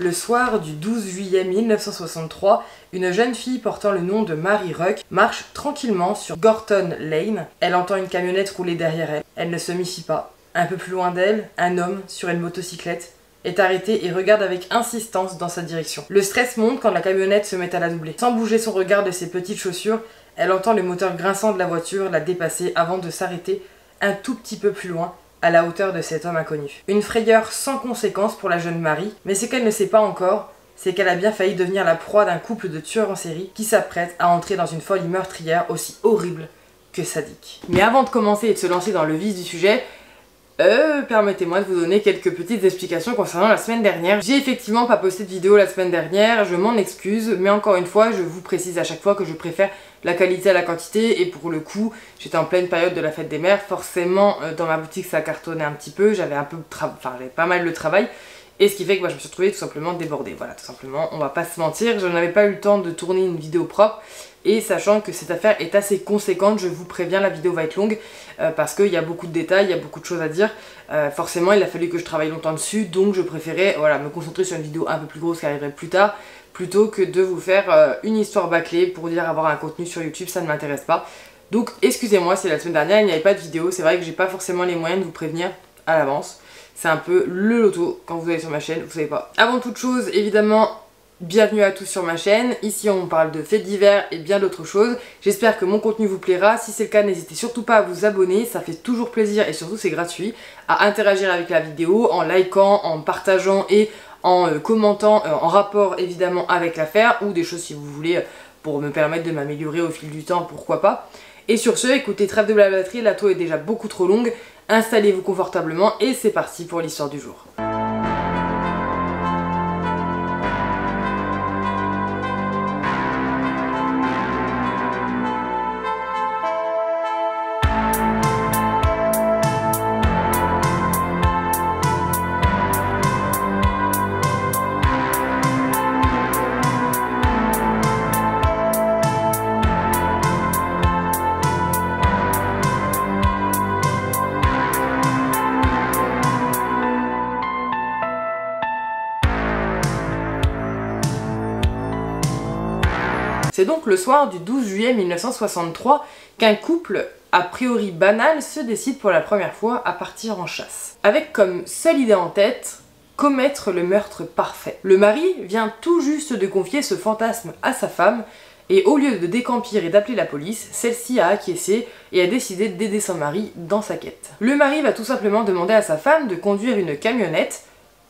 Le soir du 12 juillet 1963, une jeune fille portant le nom de Mary Ruck marche tranquillement sur Gorton Lane. Elle entend une camionnette rouler derrière elle. Elle ne se méfie pas. Un peu plus loin d'elle, un homme sur une motocyclette est arrêté et regarde avec insistance dans sa direction. Le stress monte quand la camionnette se met à la doubler. Sans bouger son regard de ses petites chaussures, elle entend le moteur grinçant de la voiture la dépasser avant de s'arrêter un tout petit peu plus loin, à la hauteur de cet homme inconnu. Une frayeur sans conséquence pour la jeune Mary, mais ce qu'elle ne sait pas encore, c'est qu'elle a bien failli devenir la proie d'un couple de tueurs en série qui s'apprête à entrer dans une folie meurtrière aussi horrible que sadique. Mais avant de commencer et de se lancer dans le vif du sujet, permettez-moi de vous donner quelques petites explications concernant la semaine dernière. J'ai effectivement pas posté de vidéo la semaine dernière, je m'en excuse, mais encore une fois, je vous précise à chaque fois que je préfère la qualité à la quantité, et pour le coup, j'étais en pleine période de la fête des mères, forcément dans ma boutique ça cartonnait un petit peu, j'avais j'avais pas mal de travail, et ce qui fait que je me suis retrouvée tout simplement débordée. Voilà, tout simplement, on va pas se mentir, je n'avais pas eu le temps de tourner une vidéo propre, et sachant que cette affaire est assez conséquente, je vous préviens, la vidéo va être longue, parce qu'il y a beaucoup de détails, il y a beaucoup de choses à dire. Forcément, il a fallu que je travaille longtemps dessus, donc je préférais me concentrer sur une vidéo un peu plus grosse qui arriverait plus tard, plutôt que de vous faire une histoire bâclée pour dire avoir un contenu sur YouTube, ça ne m'intéresse pas. Donc excusez-moi, c'est la semaine dernière, il n'y avait pas de vidéo, c'est vrai que j'ai pas forcément les moyens de vous prévenir à l'avance. C'est un peu le loto quand vous allez sur ma chaîne, vous savez pas. Avant toute chose, évidemment, bienvenue à tous sur ma chaîne. Ici on parle de faits divers et bien d'autres choses. J'espère que mon contenu vous plaira. Si c'est le cas, n'hésitez surtout pas à vous abonner, ça fait toujours plaisir et surtout c'est gratuit. À interagir avec la vidéo en likant, en partageant et en commentant, en rapport évidemment avec l'affaire, ou des choses si vous voulez pour me permettre de m'améliorer au fil du temps, pourquoi pas. Et sur ce, écoutez, trêve de blablaterie, la toile est déjà beaucoup trop longue. Installez-vous confortablement et c'est parti pour l'histoire du jour. C'est donc le soir du 12 juillet 1963 qu'un couple, a priori banal, se décide pour la première fois à partir en chasse. Avec comme seule idée en tête, commettre le meurtre parfait. Le mari vient tout juste de confier ce fantasme à sa femme, et au lieu de décampir et d'appeler la police, celle-ci a acquiescé et a décidé d'aider son mari dans sa quête. Le mari va tout simplement demander à sa femme de conduire une camionnette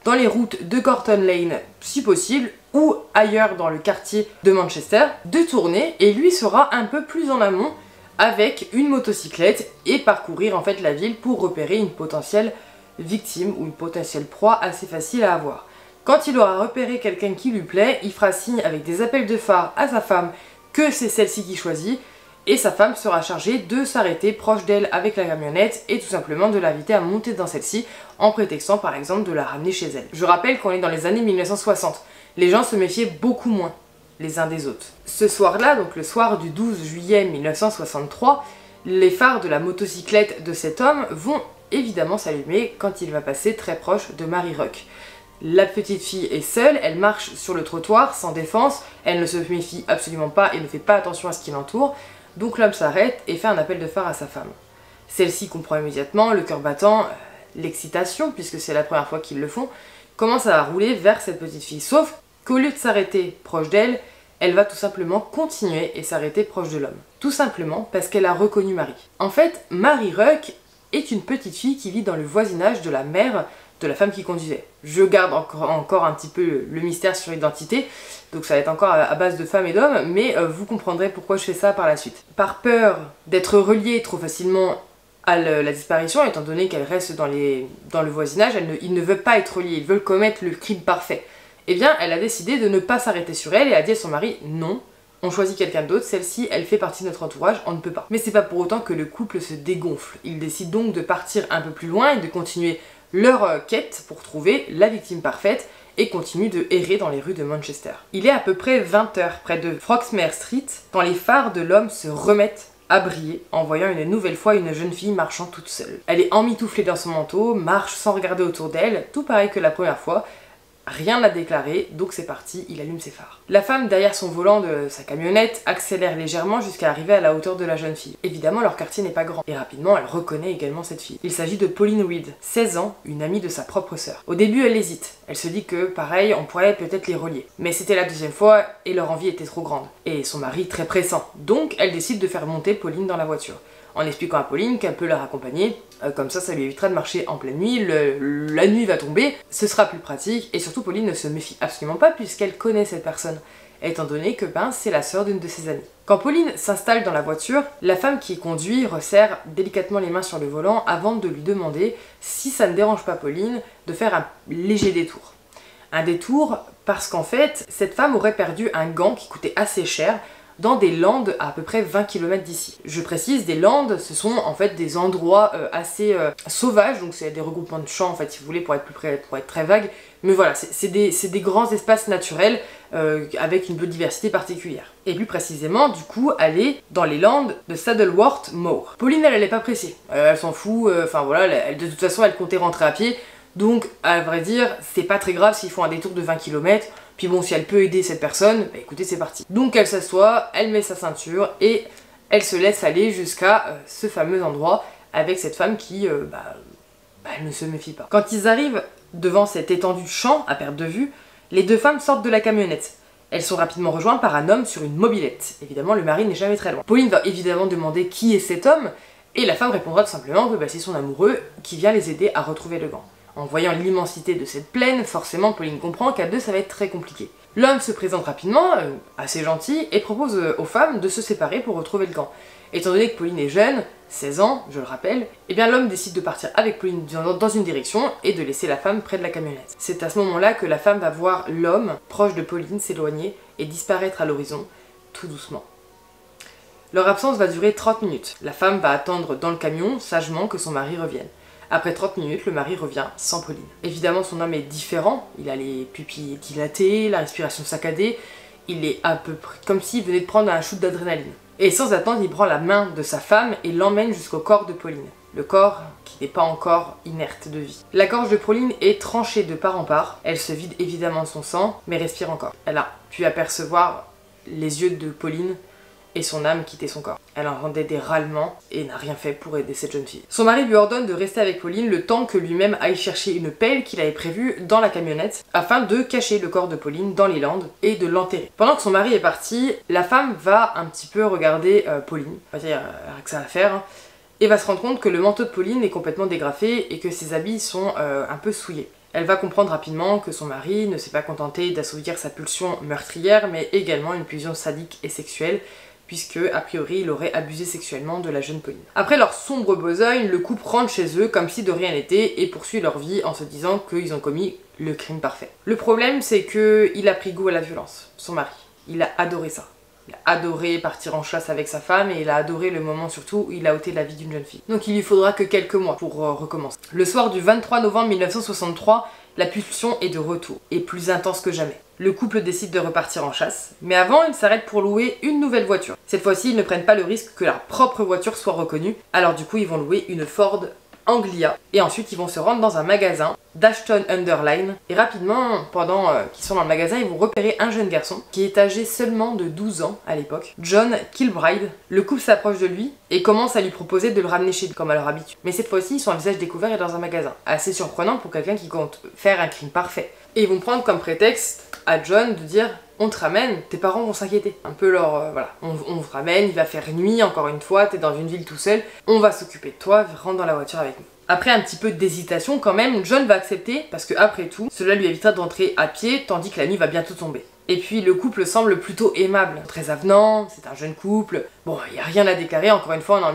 dans les routes de Gorton Lane si possible, ou ailleurs dans le quartier de Manchester, de tourner, et lui sera un peu plus en amont avec une motocyclette et parcourir en fait la ville pour repérer une potentielle victime ou une potentielle proie assez facile à avoir. Quand il aura repéré quelqu'un qui lui plaît, il fera signe avec des appels de phare à sa femme que c'est celle-ci qui choisit, et sa femme sera chargée de s'arrêter proche d'elle avec la camionnette et tout simplement de l'inviter à monter dans celle-ci en prétextant par exemple de la ramener chez elle. Je rappelle qu'on est dans les années 1960, les gens se méfiaient beaucoup moins les uns des autres. Ce soir-là, donc le soir du 12 juillet 1963, les phares de la motocyclette de cet homme vont évidemment s'allumer quand il va passer très proche de Mary Ruck. La petite fille est seule, elle marche sur le trottoir sans défense, elle ne se méfie absolument pas et ne fait pas attention à ce qui l'entoure. Donc l'homme s'arrête et fait un appel de phare à sa femme. Celle-ci comprend immédiatement, le cœur battant, l'excitation, puisque c'est la première fois qu'ils le font, commence à rouler vers cette petite fille. Sauf qu'au lieu de s'arrêter proche d'elle, elle va tout simplement continuer et s'arrêter proche de l'homme. Tout simplement parce qu'elle a reconnu Mary. En fait, Mary Ruck est une petite fille qui vit dans le voisinage de la mère de la femme qui conduisait. Je garde encore un petit peu le mystère sur l'identité, donc ça va être encore à base de femmes et d'hommes, mais vous comprendrez pourquoi je fais ça par la suite. Par peur d'être reliée trop facilement à la disparition, étant donné qu'elle reste dans le voisinage, il ne veut pas être relié, ils veulent commettre le crime parfait. Eh bien, elle a décidé de ne pas s'arrêter sur elle et a dit à son mari, non, on choisit quelqu'un d'autre, celle-ci, elle fait partie de notre entourage, on ne peut pas. Mais c'est pas pour autant que le couple se dégonfle. Ils décident donc de partir un peu plus loin et de continuer leur quête pour trouver la victime parfaite et continuent de errer dans les rues de Manchester. Il est à peu près 20 h près de Froxmere Street quand les phares de l'homme se remettent à briller en voyant une nouvelle fois une jeune fille marchant toute seule. Elle est emmitouflée dans son manteau, marche sans regarder autour d'elle, tout pareil que la première fois, Rien à déclarer, donc c'est parti, il allume ses phares. La femme derrière son volant de sa camionnette accélère légèrement jusqu'à arriver à la hauteur de la jeune fille. Évidemment, leur quartier n'est pas grand, et rapidement elle reconnaît également cette fille. Il s'agit de Pauline Reed, 16 ans, une amie de sa propre sœur. Au début, elle hésite. Elle se dit que, pareil, on pourrait peut-être les relier. Mais c'était la deuxième fois, et leur envie était trop grande. Et son mari très pressant. Donc, elle décide de faire monter Pauline dans la voiture, en expliquant à Pauline qu'elle peut la raccompagner, comme ça lui évitera de marcher en pleine nuit, la nuit va tomber, ce sera plus pratique, et surtout Pauline ne se méfie absolument pas puisqu'elle connaît cette personne, étant donné que c'est la sœur d'une de ses amies. Quand Pauline s'installe dans la voiture, la femme qui conduit resserre délicatement les mains sur le volant avant de lui demander si ça ne dérange pas Pauline de faire un léger détour. Un détour parce qu'en fait, cette femme aurait perdu un gant qui coûtait assez cher, dans des landes à peu près 20 km d'ici. Je précise, des landes, ce sont en fait des endroits assez sauvages, donc c'est des regroupements de champs en fait si vous voulez pour être très vague, mais voilà, c'est des grands espaces naturels avec une biodiversité particulière. Et plus précisément, du coup, elle est dans les landes de Saddleworth Moor. Pauline, elle est pas pressée, elle s'en fout, enfin voilà, de toute façon elle comptait rentrer à pied, donc à vrai dire, c'est pas très grave s'ils font un détour de 20 km, puis bon, si elle peut aider cette personne, écoutez, c'est parti. Donc elle s'assoit, elle met sa ceinture et elle se laisse aller jusqu'à ce fameux endroit avec cette femme qui, elle ne se méfie pas. Quand ils arrivent devant cette étendue de champ à perte de vue, les deux femmes sortent de la camionnette. Elles sont rapidement rejointes par un homme sur une mobilette. Évidemment, le mari n'est jamais très loin. Pauline va évidemment demander qui est cet homme, et la femme répondra tout simplement que c'est son amoureux qui vient les aider à retrouver le gant. En voyant l'immensité de cette plaine, forcément Pauline comprend qu'à deux ça va être très compliqué. L'homme se présente rapidement, assez gentil, et propose aux femmes de se séparer pour retrouver le gant. Étant donné que Pauline est jeune, 16 ans, je le rappelle, l'homme décide de partir avec Pauline dans une direction et de laisser la femme près de la camionnette. C'est à ce moment-là que la femme va voir l'homme, proche de Pauline, s'éloigner et disparaître à l'horizon, tout doucement. Leur absence va durer 30 minutes. La femme va attendre dans le camion, sagement, que son mari revienne. Après 30 minutes, le mari revient sans Pauline. Évidemment, son homme est différent, il a les pupilles dilatées, la respiration saccadée, il est à peu près comme s'il venait de prendre un shoot d'adrénaline. Et sans attendre, il prend la main de sa femme et l'emmène jusqu'au corps de Pauline. Le corps qui n'est pas encore inerte de vie. La gorge de Pauline est tranchée de part en part, elle se vide évidemment de son sang, mais respire encore. Elle a pu apercevoir les yeux de Pauline et son âme quitter son corps. Elle entendait des râlements et n'a rien fait pour aider cette jeune fille. Son mari lui ordonne de rester avec Pauline le temps que lui-même aille chercher une pelle qu'il avait prévue dans la camionnette afin de cacher le corps de Pauline dans les landes et de l'enterrer. Pendant que son mari est parti, la femme va un petit peu regarder Pauline, on va dire rien que ça à faire, et va se rendre compte que le manteau de Pauline est complètement dégrafé et que ses habits sont un peu souillés. Elle va comprendre rapidement que son mari ne s'est pas contenté d'assouvir sa pulsion meurtrière, mais également une pulsion sadique et sexuelle, puisque, a priori, il aurait abusé sexuellement de la jeune Pauline. Après leur sombre besogne, le couple rentre chez eux comme si de rien n'était et poursuit leur vie en se disant qu'ils ont commis le crime parfait. Le problème, c'est qu'il a pris goût à la violence, son mari. Il a adoré ça. Il a adoré partir en chasse avec sa femme et il a adoré le moment surtout où il a ôté la vie d'une jeune fille. Donc il lui faudra que quelques mois pour recommencer. Le soir du 23 novembre 1963, la pulsion est de retour, et plus intense que jamais. Le couple décide de repartir en chasse, mais avant, ils s'arrêtent pour louer une nouvelle voiture. Cette fois-ci, ils ne prennent pas le risque que leur propre voiture soit reconnue, alors du coup, ils vont louer une Ford Anglia, et ensuite ils vont se rendre dans un magasin d'Ashton-under-Lyne, et rapidement, pendant qu'ils sont dans le magasin, ils vont repérer un jeune garçon qui est âgé seulement de 12 ans à l'époque, John Kilbride. Le couple s'approche de lui et commence à lui proposer de le ramener chez lui, comme à leur habitude. Mais cette fois-ci, ils sont à visage découvert et dans un magasin. Assez surprenant pour quelqu'un qui compte faire un crime parfait. Et ils vont prendre comme prétexte à John de dire « on te ramène, tes parents vont s'inquiéter ». Un peu leur... voilà, on te ramène, il va faire nuit, encore une fois, t'es dans une ville tout seul, on va s'occuper de toi, rentre dans la voiture avec nous. Après un petit peu d'hésitation quand même, John va accepter parce que après tout, cela lui évitera d'entrer à pied tandis que la nuit va bientôt tomber. Et puis le couple semble plutôt aimable, très avenant, c'est un jeune couple. Bon, il n'y a rien à déclarer, encore une fois, dans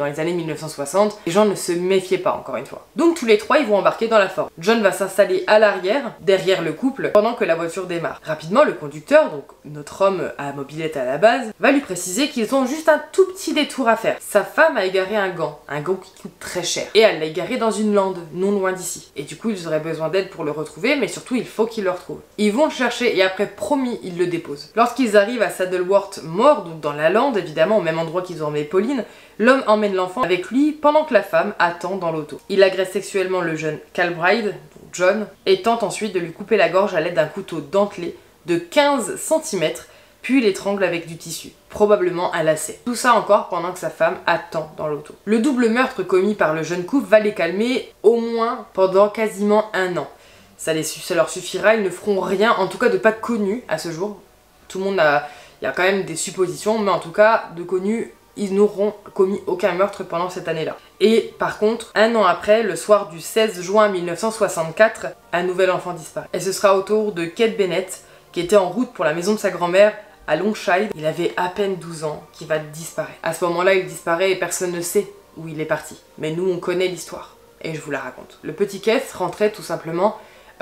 les années 1960, les gens ne se méfiaient pas, encore une fois. Donc tous les trois, ils vont embarquer dans la Ford. John va s'installer à l'arrière, derrière le couple, pendant que la voiture démarre. Rapidement, le conducteur, donc notre homme à mobilette à la base, va lui préciser qu'ils ont juste un tout petit détour à faire. Sa femme a égaré un gant qui coûte très cher. Et elle l'a égaré dans une lande, non loin d'ici. Et du coup, ils auraient besoin d'aide pour le retrouver, mais surtout, il faut qu'ils le retrouvent. Ils vont le chercher et après, promis, ils le déposent. Lorsqu'ils arrivent à Saddleworth Moor, donc dans la lande, évidemment, au même endroit qu'ils ont emmené Pauline, l'homme emmène l'enfant avec lui pendant que la femme attend dans l'auto. Il agresse sexuellement le jeune Kilbride, John et tente ensuite de lui couper la gorge à l'aide d'un couteau dentelé de 15 cm, puis l'étrangle avec du tissu, probablement un lacet. Tout ça encore pendant que sa femme attend dans l'auto. Le double meurtre commis par le jeune couple va les calmer au moins pendant quasiment 1 an. Ça leur suffira, ils ne feront rien, en tout cas de pas connu à ce jour. Tout le monde a... Il y a quand même des suppositions, mais en tout cas, de connus, ils n'auront commis aucun meurtre pendant cette année-là. Et par contre, 1 an après, le soir du 16 juin 1964, un nouvel enfant disparaît. Et ce sera au tour de Keith Bennett, qui était en route pour la maison de sa grand-mère à Longshide. Il avait à peine 12 ans, qui va disparaître. À ce moment-là, il disparaît et personne ne sait où il est parti. Mais nous, on connaît l'histoire, et je vous la raconte. Le petit Keith rentrait tout simplement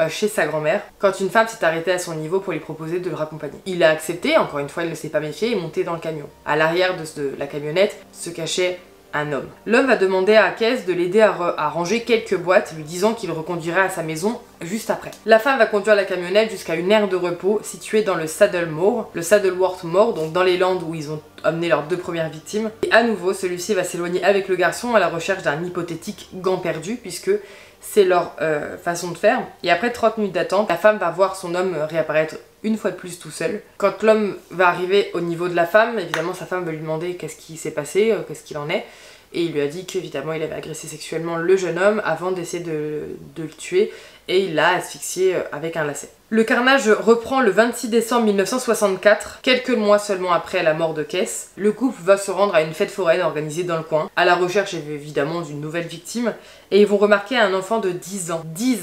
chez sa grand-mère quand une femme s'est arrêtée à son niveau pour lui proposer de le raccompagner. Il a accepté, encore une fois il ne s'est pas méfié, et monté dans le camion. À l'arrière de la camionnette se cachait un homme. L'homme va demander à Keith de l'aider à ranger quelques boîtes, lui disant qu'il reconduirait à sa maison juste après. La femme va conduire la camionnette jusqu'à une aire de repos située dans le Saddleworth Moor, donc dans les Landes où ils ont amené leurs 2 premières victimes. Et à nouveau, celui-ci va s'éloigner avec le garçon à la recherche d'un hypothétique gant perdu, puisque c'est leur façon de faire. Et après 30 minutes d'attente, la femme va voir son homme réapparaître une fois de plus tout seul. Quand l'homme va arriver au niveau de la femme, évidemment sa femme va lui demander qu'est-ce qui s'est passé, qu'est-ce qu'il en est. Et il lui a dit qu'évidemment il avait agressé sexuellement le jeune homme avant d'essayer de le tuer. Et il l'a asphyxié avec un lacet. Le carnage reprend le 26 décembre 1964, quelques mois seulement après la mort de Keith. Le couple va se rendre à une fête foraine organisée dans le coin, à la recherche évidemment d'une nouvelle victime, et ils vont remarquer un enfant de 10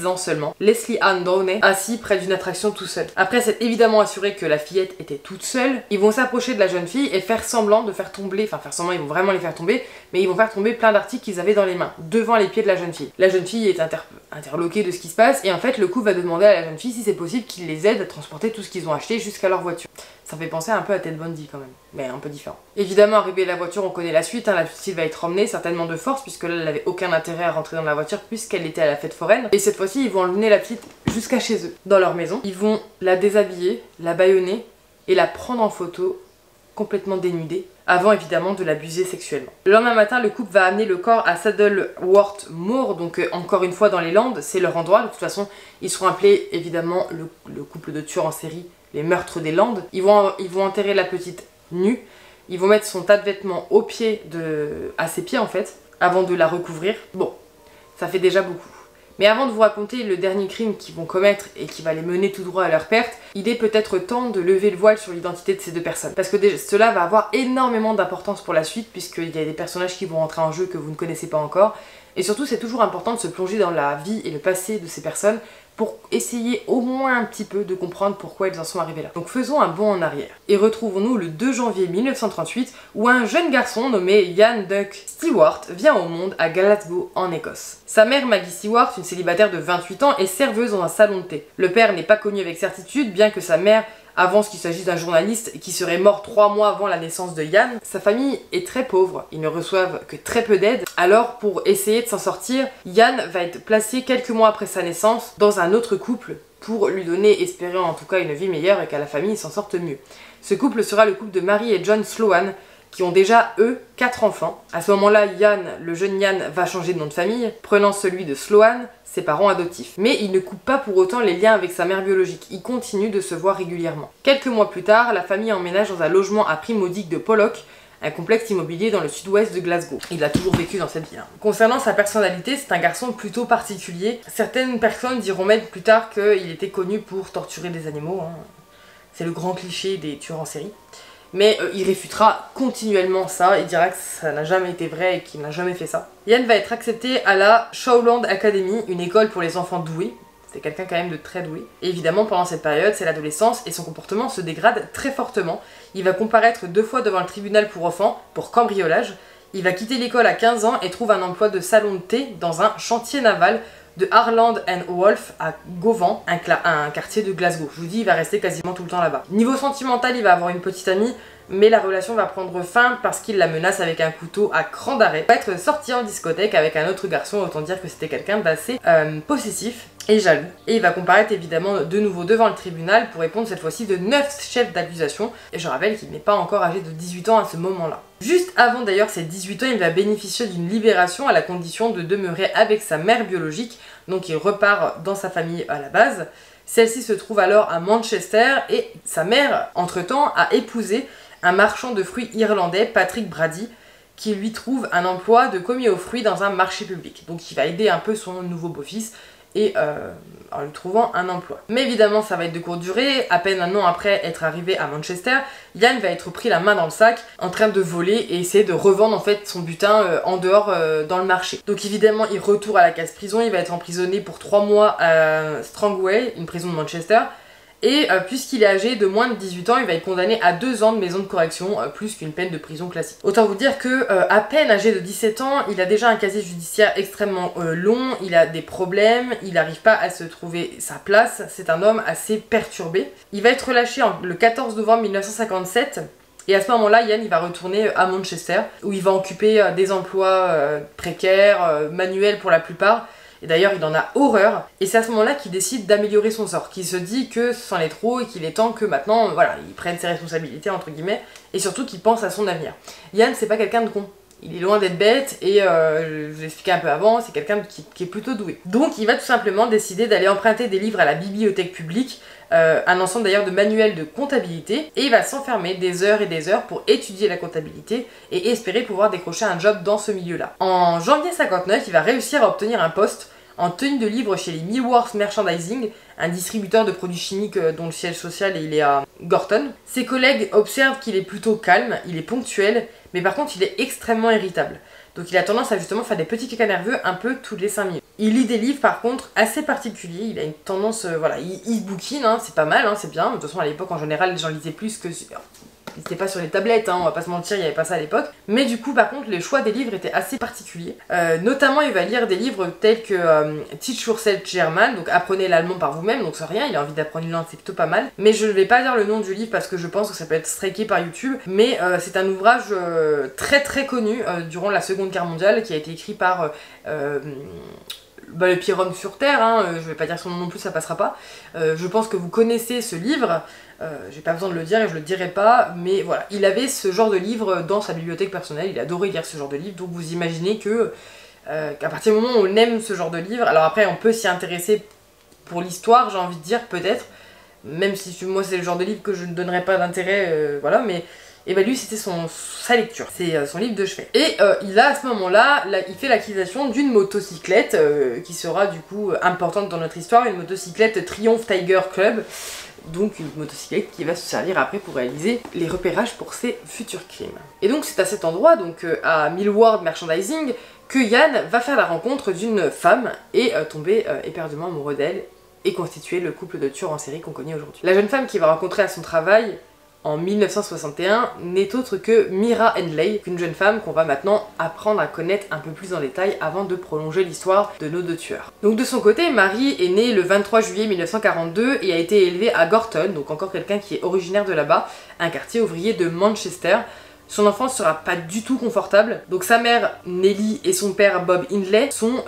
ans seulement, Leslie Ann Downey, assis près d'une attraction tout seul. Après s'être évidemment assuré que la fillette était toute seule, ils vont s'approcher de la jeune fille et faire semblant de faire tomber, ils vont vraiment les faire tomber, mais ils vont faire tomber plein d'articles qu'ils avaient dans les mains, devant les pieds de la jeune fille. La jeune fille est interloquée de ce qui se passe, et en fait le couple va demander à la jeune fille si c'est possible qu'ils les aident à transporter tout ce qu'ils ont acheté jusqu'à leur voiture. Ça fait penser un peu à Ted Bundy quand même, mais un peu différent. Évidemment, arrivé à la voiture, on connaît la suite, la petite fille va être emmenée, certainement de force, puisque là elle n'avait aucun intérêt à rentrer dans la voiture puisqu'elle était à la fête foraine. Et cette fois-ci, ils vont emmener la petite jusqu'à chez eux, dans leur maison. Ils vont la déshabiller, la bâillonner et la prendre en photo complètement dénudée, avant évidemment de l'abuser sexuellement. Le lendemain matin, le couple va amener le corps à Saddleworth Moor, donc encore une fois dans les Landes, c'est leur endroit. De toute façon, ils seront appelés évidemment le couple de tueurs en série, les meurtres des Landes. Ils vont enterrer la petite nue, ils vont mettre son tas de vêtements à ses pieds en fait, avant de la recouvrir. Bon, ça fait déjà beaucoup. Mais avant de vous raconter le dernier crime qu'ils vont commettre et qui va les mener tout droit à leur perte, il est peut-être temps de lever le voile sur l'identité de ces 2 personnes. Parce que cela va avoir énormément d'importance pour la suite, puisqu'il y a des personnages qui vont rentrer en jeu que vous ne connaissez pas encore. Et surtout, c'est toujours important de se plonger dans la vie et le passé de ces personnes pour essayer au moins un petit peu de comprendre pourquoi ils en sont arrivés là. Donc faisons un bond en arrière. Et retrouvons-nous le 2 janvier 1938 où un jeune garçon nommé Ian Duck Stewart vient au monde à Glasgow en Écosse. Sa mère Maggie Stewart, une célibataire de 28 ans, est serveuse dans un salon de thé. Le père n'est pas connu avec certitude, bien que sa mère avance qu'il s'agit d'un journaliste qui serait mort 3 mois avant la naissance de Ian. Sa famille est très pauvre, ils ne reçoivent que très peu d'aide. Alors pour essayer de s'en sortir, Ian va être placé quelques mois après sa naissance dans un autre couple pour lui donner, espérer en tout cas une vie meilleure et qu'à la famille s'en sorte mieux. Ce couple sera le couple de Mary et John Sloan, qui ont déjà, eux, 4 enfants. À ce moment-là, le jeune Ian va changer de nom de famille, prenant celui de Sloan, ses parents adoptifs. Mais il ne coupe pas pour autant les liens avec sa mère biologique, il continue de se voir régulièrement. Quelques mois plus tard, la famille emménage dans un logement à prix modique de Pollock, un complexe immobilier dans le sud-ouest de Glasgow. Il a toujours vécu dans cette ville. Concernant sa personnalité, c'est un garçon plutôt particulier. Certaines personnes diront même plus tard qu'il était connu pour torturer des animaux. C'est le grand cliché des tueurs en série. Mais il réfutera continuellement ça, il dira que ça n'a jamais été vrai et qu'il n'a jamais fait ça. Ian va être accepté à la Shawland Academy, une école pour les enfants doués. C'est quelqu'un quand même de très doué. Et évidemment, pendant cette période, c'est l'adolescence et son comportement se dégrade très fortement. Il va comparaître 2 fois devant le tribunal pour enfants pour cambriolage. Il va quitter l'école à 15 ans et trouve un emploi de salon de thé dans un chantier naval de Harland & Wolff à Govan, un quartier de Glasgow. Je vous dis, il va rester quasiment tout le temps là-bas. Niveau sentimental, il va avoir une petite amie, mais la relation va prendre fin parce qu'il la menace avec un couteau à cran d'arrêt. Il va être sorti en discothèque avec un autre garçon, autant dire que c'était quelqu'un d'assez possessif. est jaloux. Et il va comparaître évidemment de nouveau devant le tribunal pour répondre cette fois-ci de 9 chefs d'accusation. Et je rappelle qu'il n'est pas encore âgé de 18 ans à ce moment-là. Juste avant d'ailleurs ses 18 ans, il va bénéficier d'une libération à la condition de demeurer avec sa mère biologique. Donc il repart dans sa famille à la base. Celle-ci se trouve alors à Manchester et sa mère, entre-temps, a épousé un marchand de fruits irlandais, Patrick Brady, qui lui trouve un emploi de commis aux fruits dans un marché public. Donc il va aider un peu son nouveau beau-fils et en lui trouvant un emploi. Mais évidemment ça va être de courte durée. À peine un an après être arrivé à Manchester, Ian va être pris la main dans le sac en train de voler et essayer de revendre en fait son butin en dehors dans le marché. Donc évidemment il retourne à la case prison, il va être emprisonné pour 3 mois à Strangway, une prison de Manchester. Et puisqu'il est âgé de moins de 18 ans, il va être condamné à 2 ans de maison de correction, plus qu'une peine de prison classique. Autant vous dire que à peine âgé de 17 ans, il a déjà un casier judiciaire extrêmement long, il a des problèmes, il n'arrive pas à se trouver sa place, c'est un homme assez perturbé. Il va être relâché le 14 novembre 1957. Et à ce moment-là, Ian il va retourner à Manchester, où il va occuper des emplois précaires, manuels pour la plupart. Et d'ailleurs il en a horreur, et c'est à ce moment-là qu'il décide d'améliorer son sort, qu'il se dit que c'en est trop et qu'il est temps que maintenant, voilà, il prenne ses responsabilités entre guillemets, et surtout qu'il pense à son avenir. Ian c'est pas quelqu'un de con, il est loin d'être bête, et je vous l'expliquais un peu avant, c'est quelqu'un qui est plutôt doué. Donc il va tout simplement décider d'aller emprunter des livres à la bibliothèque publique, un ensemble d'ailleurs de manuels de comptabilité, et il va s'enfermer des heures et des heures pour étudier la comptabilité et espérer pouvoir décrocher un job dans ce milieu-là. En janvier 59, il va réussir à obtenir un poste en tenue de livre chez les Millworth Merchandising, un distributeur de produits chimiques dont le siège social il est à Gorton. Ses collègues observent qu'il est plutôt calme, il est ponctuel, mais par contre il est extrêmement irritable. Donc il a tendance à justement faire des petits caca nerveux un peu tous les 5 minutes. Il lit des livres par contre assez particuliers, il a une tendance, voilà, il se bouquine, hein, c'est pas mal, hein, c'est bien. De toute façon à l'époque en général les gens lisaient plus que... C'était pas sur les tablettes, hein, on va pas se mentir, il n'y avait pas ça à l'époque. Mais du coup, par contre, les choix des livres étaient assez particuliers. Notamment, il va lire des livres tels que Teach Yourself German, donc apprenez l'allemand par vous-même, donc c'est rien, il a envie d'apprendre une langue, c'est plutôt pas mal. Mais je ne vais pas dire le nom du livre parce que je pense que ça peut être striké par YouTube. Mais c'est un ouvrage très très connu durant la Seconde Guerre mondiale qui a été écrit par... le pire homme sur Terre, hein, je vais pas dire son nom non plus, ça passera pas. Je pense que vous connaissez ce livre, j'ai pas besoin de le dire et je le dirai pas, mais voilà, il avait ce genre de livre dans sa bibliothèque personnelle, il adorait lire ce genre de livre, donc vous imaginez que qu'à partir du moment où on aime ce genre de livre, alors après on peut s'y intéresser pour l'histoire, j'ai envie de dire, peut-être, même si moi c'est le genre de livre que je ne donnerais pas d'intérêt, voilà, mais... Et bah lui c'était sa lecture, c'est son livre de chevet. Et il a à ce moment-là, il fait l'acquisition d'une motocyclette qui sera du coup importante dans notre histoire, une motocyclette Triumph Tiger Club. Donc une motocyclette qui va se servir après pour réaliser les repérages pour ses futurs crimes. Et donc c'est à cet endroit, donc à Millworth Merchandising, que Ian va faire la rencontre d'une femme et tomber éperdument amoureux d'elle et constituer le couple de tueurs en série qu'on connaît aujourd'hui. La jeune femme qu'il va rencontrer à son travail en 1961 n'est autre que Myra Henley, une jeune femme qu'on va maintenant apprendre à connaître un peu plus en détail avant de prolonger l'histoire de nos deux tueurs. Donc de son côté, Marie est née le 23 juillet 1942 et a été élevée à Gorton, donc encore quelqu'un qui est originaire de là-bas, un quartier ouvrier de Manchester. Son enfance sera pas du tout confortable. Donc sa mère Nellie et son père Bob Hindley sont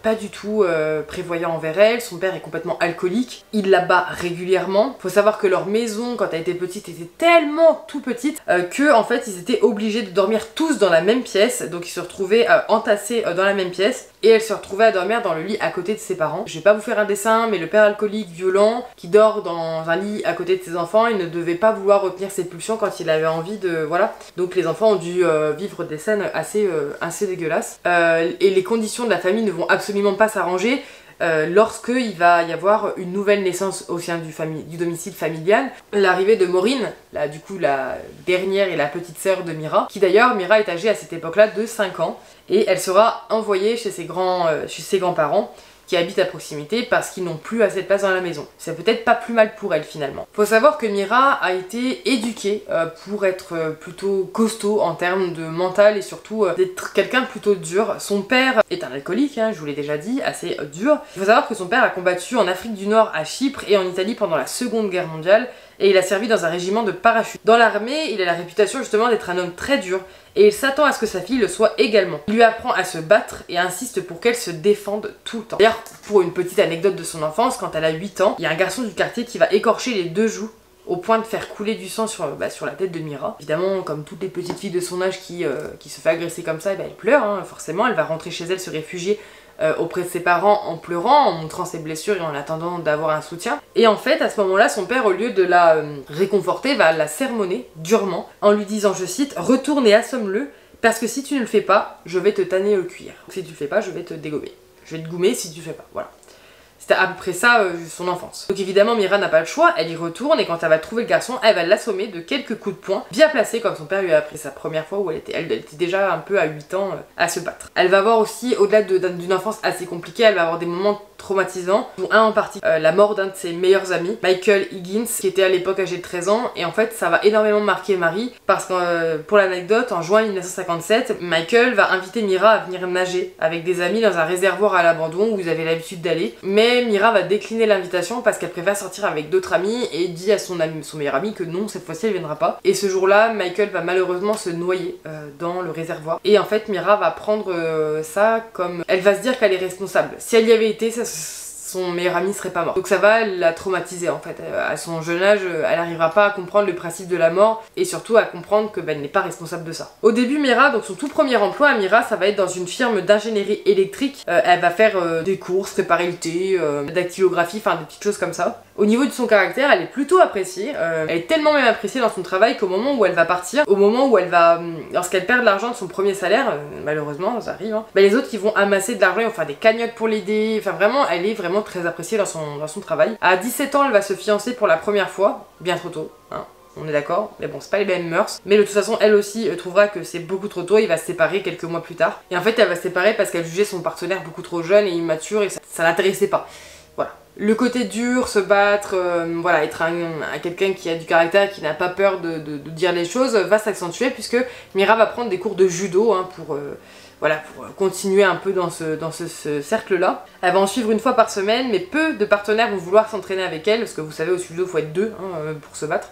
pas du tout prévoyants envers elle. Son père est complètement alcoolique. Il la bat régulièrement. Faut savoir que leur maison, quand elle était petite, était tellement tout petite que en fait ils étaient obligés de dormir tous dans la même pièce. Donc ils se retrouvaient entassés dans la même pièce. Et elle se retrouvait à dormir dans le lit à côté de ses parents. Je vais pas vous faire un dessin, mais le père alcoolique violent qui dort dans un lit à côté de ses enfants, il ne devait pas vouloir retenir ses pulsions quand il avait envie de... voilà. Donc les enfants ont dû vivre des scènes assez dégueulasses. Et les conditions de la famille ne vont absolument pas s'arranger lorsqu'il va y avoir une nouvelle naissance au sein du domicile familial. L'arrivée de Maureen, du coup la dernière et la petite sœur de Myra, qui d'ailleurs, Myra est âgée à cette époque-là de 5 ans, et elle sera envoyée chez ses grands-parents qui habitent à proximité parce qu'ils n'ont plus assez de place dans la maison. C'est peut-être pas plus mal pour elle finalement. Faut savoir que Myra a été éduquée pour être plutôt costaud en termes de mental et surtout d'être quelqu'un de plutôt dur. Son père est un alcoolique, hein, je vous l'ai déjà dit, assez dur. Il faut savoir que son père a combattu en Afrique du Nord, à Chypre et en Italie pendant la Seconde Guerre mondiale et il a servi dans un régiment de parachute. Dans l'armée, il a la réputation justement d'être un homme très dur et il s'attend à ce que sa fille le soit également. Il lui apprend à se battre et insiste pour qu'elle se défende tout le temps. D'ailleurs, pour une petite anecdote de son enfance, quand elle a 8 ans, il y a un garçon du quartier qui va écorcher les 2 joues au point de faire couler du sang sur la tête de Mira. Évidemment, comme toutes les petites filles de son âge qui se fait agresser comme ça, elle pleure, hein, forcément. Elle va rentrer chez elle, se réfugier auprès de ses parents en pleurant, en montrant ses blessures et en attendant d'avoir un soutien. Et en fait, à ce moment-là, son père, au lieu de la réconforter, va la sermonner durement en lui disant, je cite, « Retourne et assomme-le, parce que si tu ne le fais pas, je vais te tanner le cuir. Si tu le fais pas, je vais te dégommer. Je vais te goumer si tu le fais pas. » Voilà. C'était à peu près ça son enfance. Donc évidemment Mira n'a pas le choix, elle y retourne et quand elle va trouver le garçon, elle va l'assommer de quelques coups de poing bien placés comme son père lui a appris sa première fois où elle était déjà un peu à 8 ans à se battre. Elle va avoir aussi, au-delà d'une enfance assez compliquée, elle va avoir des moments traumatisants, dont un en partie, la mort d'un de ses meilleurs amis, Michael Higgins, qui était à l'époque âgé de 13 ans, et en fait ça va énormément marquer Marie, parce que pour l'anecdote, en juin 1957, Michael va inviter Mira à venir nager avec des amis dans un réservoir à l'abandon où ils avaient l'habitude d'aller, mais Mira va décliner l'invitation parce qu'elle préfère sortir avec d'autres amis et dit à son meilleur ami que non, cette fois-ci elle viendra pas. Et ce jour-là, Michael va malheureusement se noyer dans le réservoir. Et en fait, Mira va prendre ça comme... Elle va se dire qu'elle est responsable. Si elle y avait été, son meilleur ami serait pas mort. Donc ça va la traumatiser en fait. À son jeune âge, elle n'arrivera pas à comprendre le principe de la mort et surtout à comprendre que elle n'est pas responsable de ça. Au début, Mira, donc son tout premier emploi à Mira, ça va être dans une firme d'ingénierie électrique. Elle va faire des courses, préparer le thé, dactylographie, enfin des petites choses comme ça. Au niveau de son caractère, elle est plutôt appréciée. Elle est tellement même appréciée dans son travail qu'au moment où elle va partir, au moment où elle va... lorsqu'elle perd de l'argent de son premier salaire, malheureusement, ça arrive, hein, les autres qui vont amasser de l'argent, ils vont faire des cagnottes pour l'aider. Enfin vraiment, elle est vraiment très appréciée dans son travail. À 17 ans, elle va se fiancer pour la première fois, bien trop tôt, hein. On est d'accord, mais bon, c'est pas les mêmes mœurs. Mais de toute façon, elle aussi trouvera que c'est beaucoup trop tôt, il va se séparer quelques mois plus tard. Et en fait, elle va se séparer parce qu'elle jugeait son partenaire beaucoup trop jeune et immature et ça l'intéressait pas. Voilà. Le côté dur, se battre, voilà, être quelqu'un qui a du caractère, qui n'a pas peur de dire les choses, va s'accentuer puisque Mira va prendre des cours de judo hein, pour continuer un peu dans ce cercle-là. Elle va en suivre une fois par semaine, mais peu de partenaires vont vouloir s'entraîner avec elle, parce que vous savez, au judo, il faut être 2 hein, pour se battre.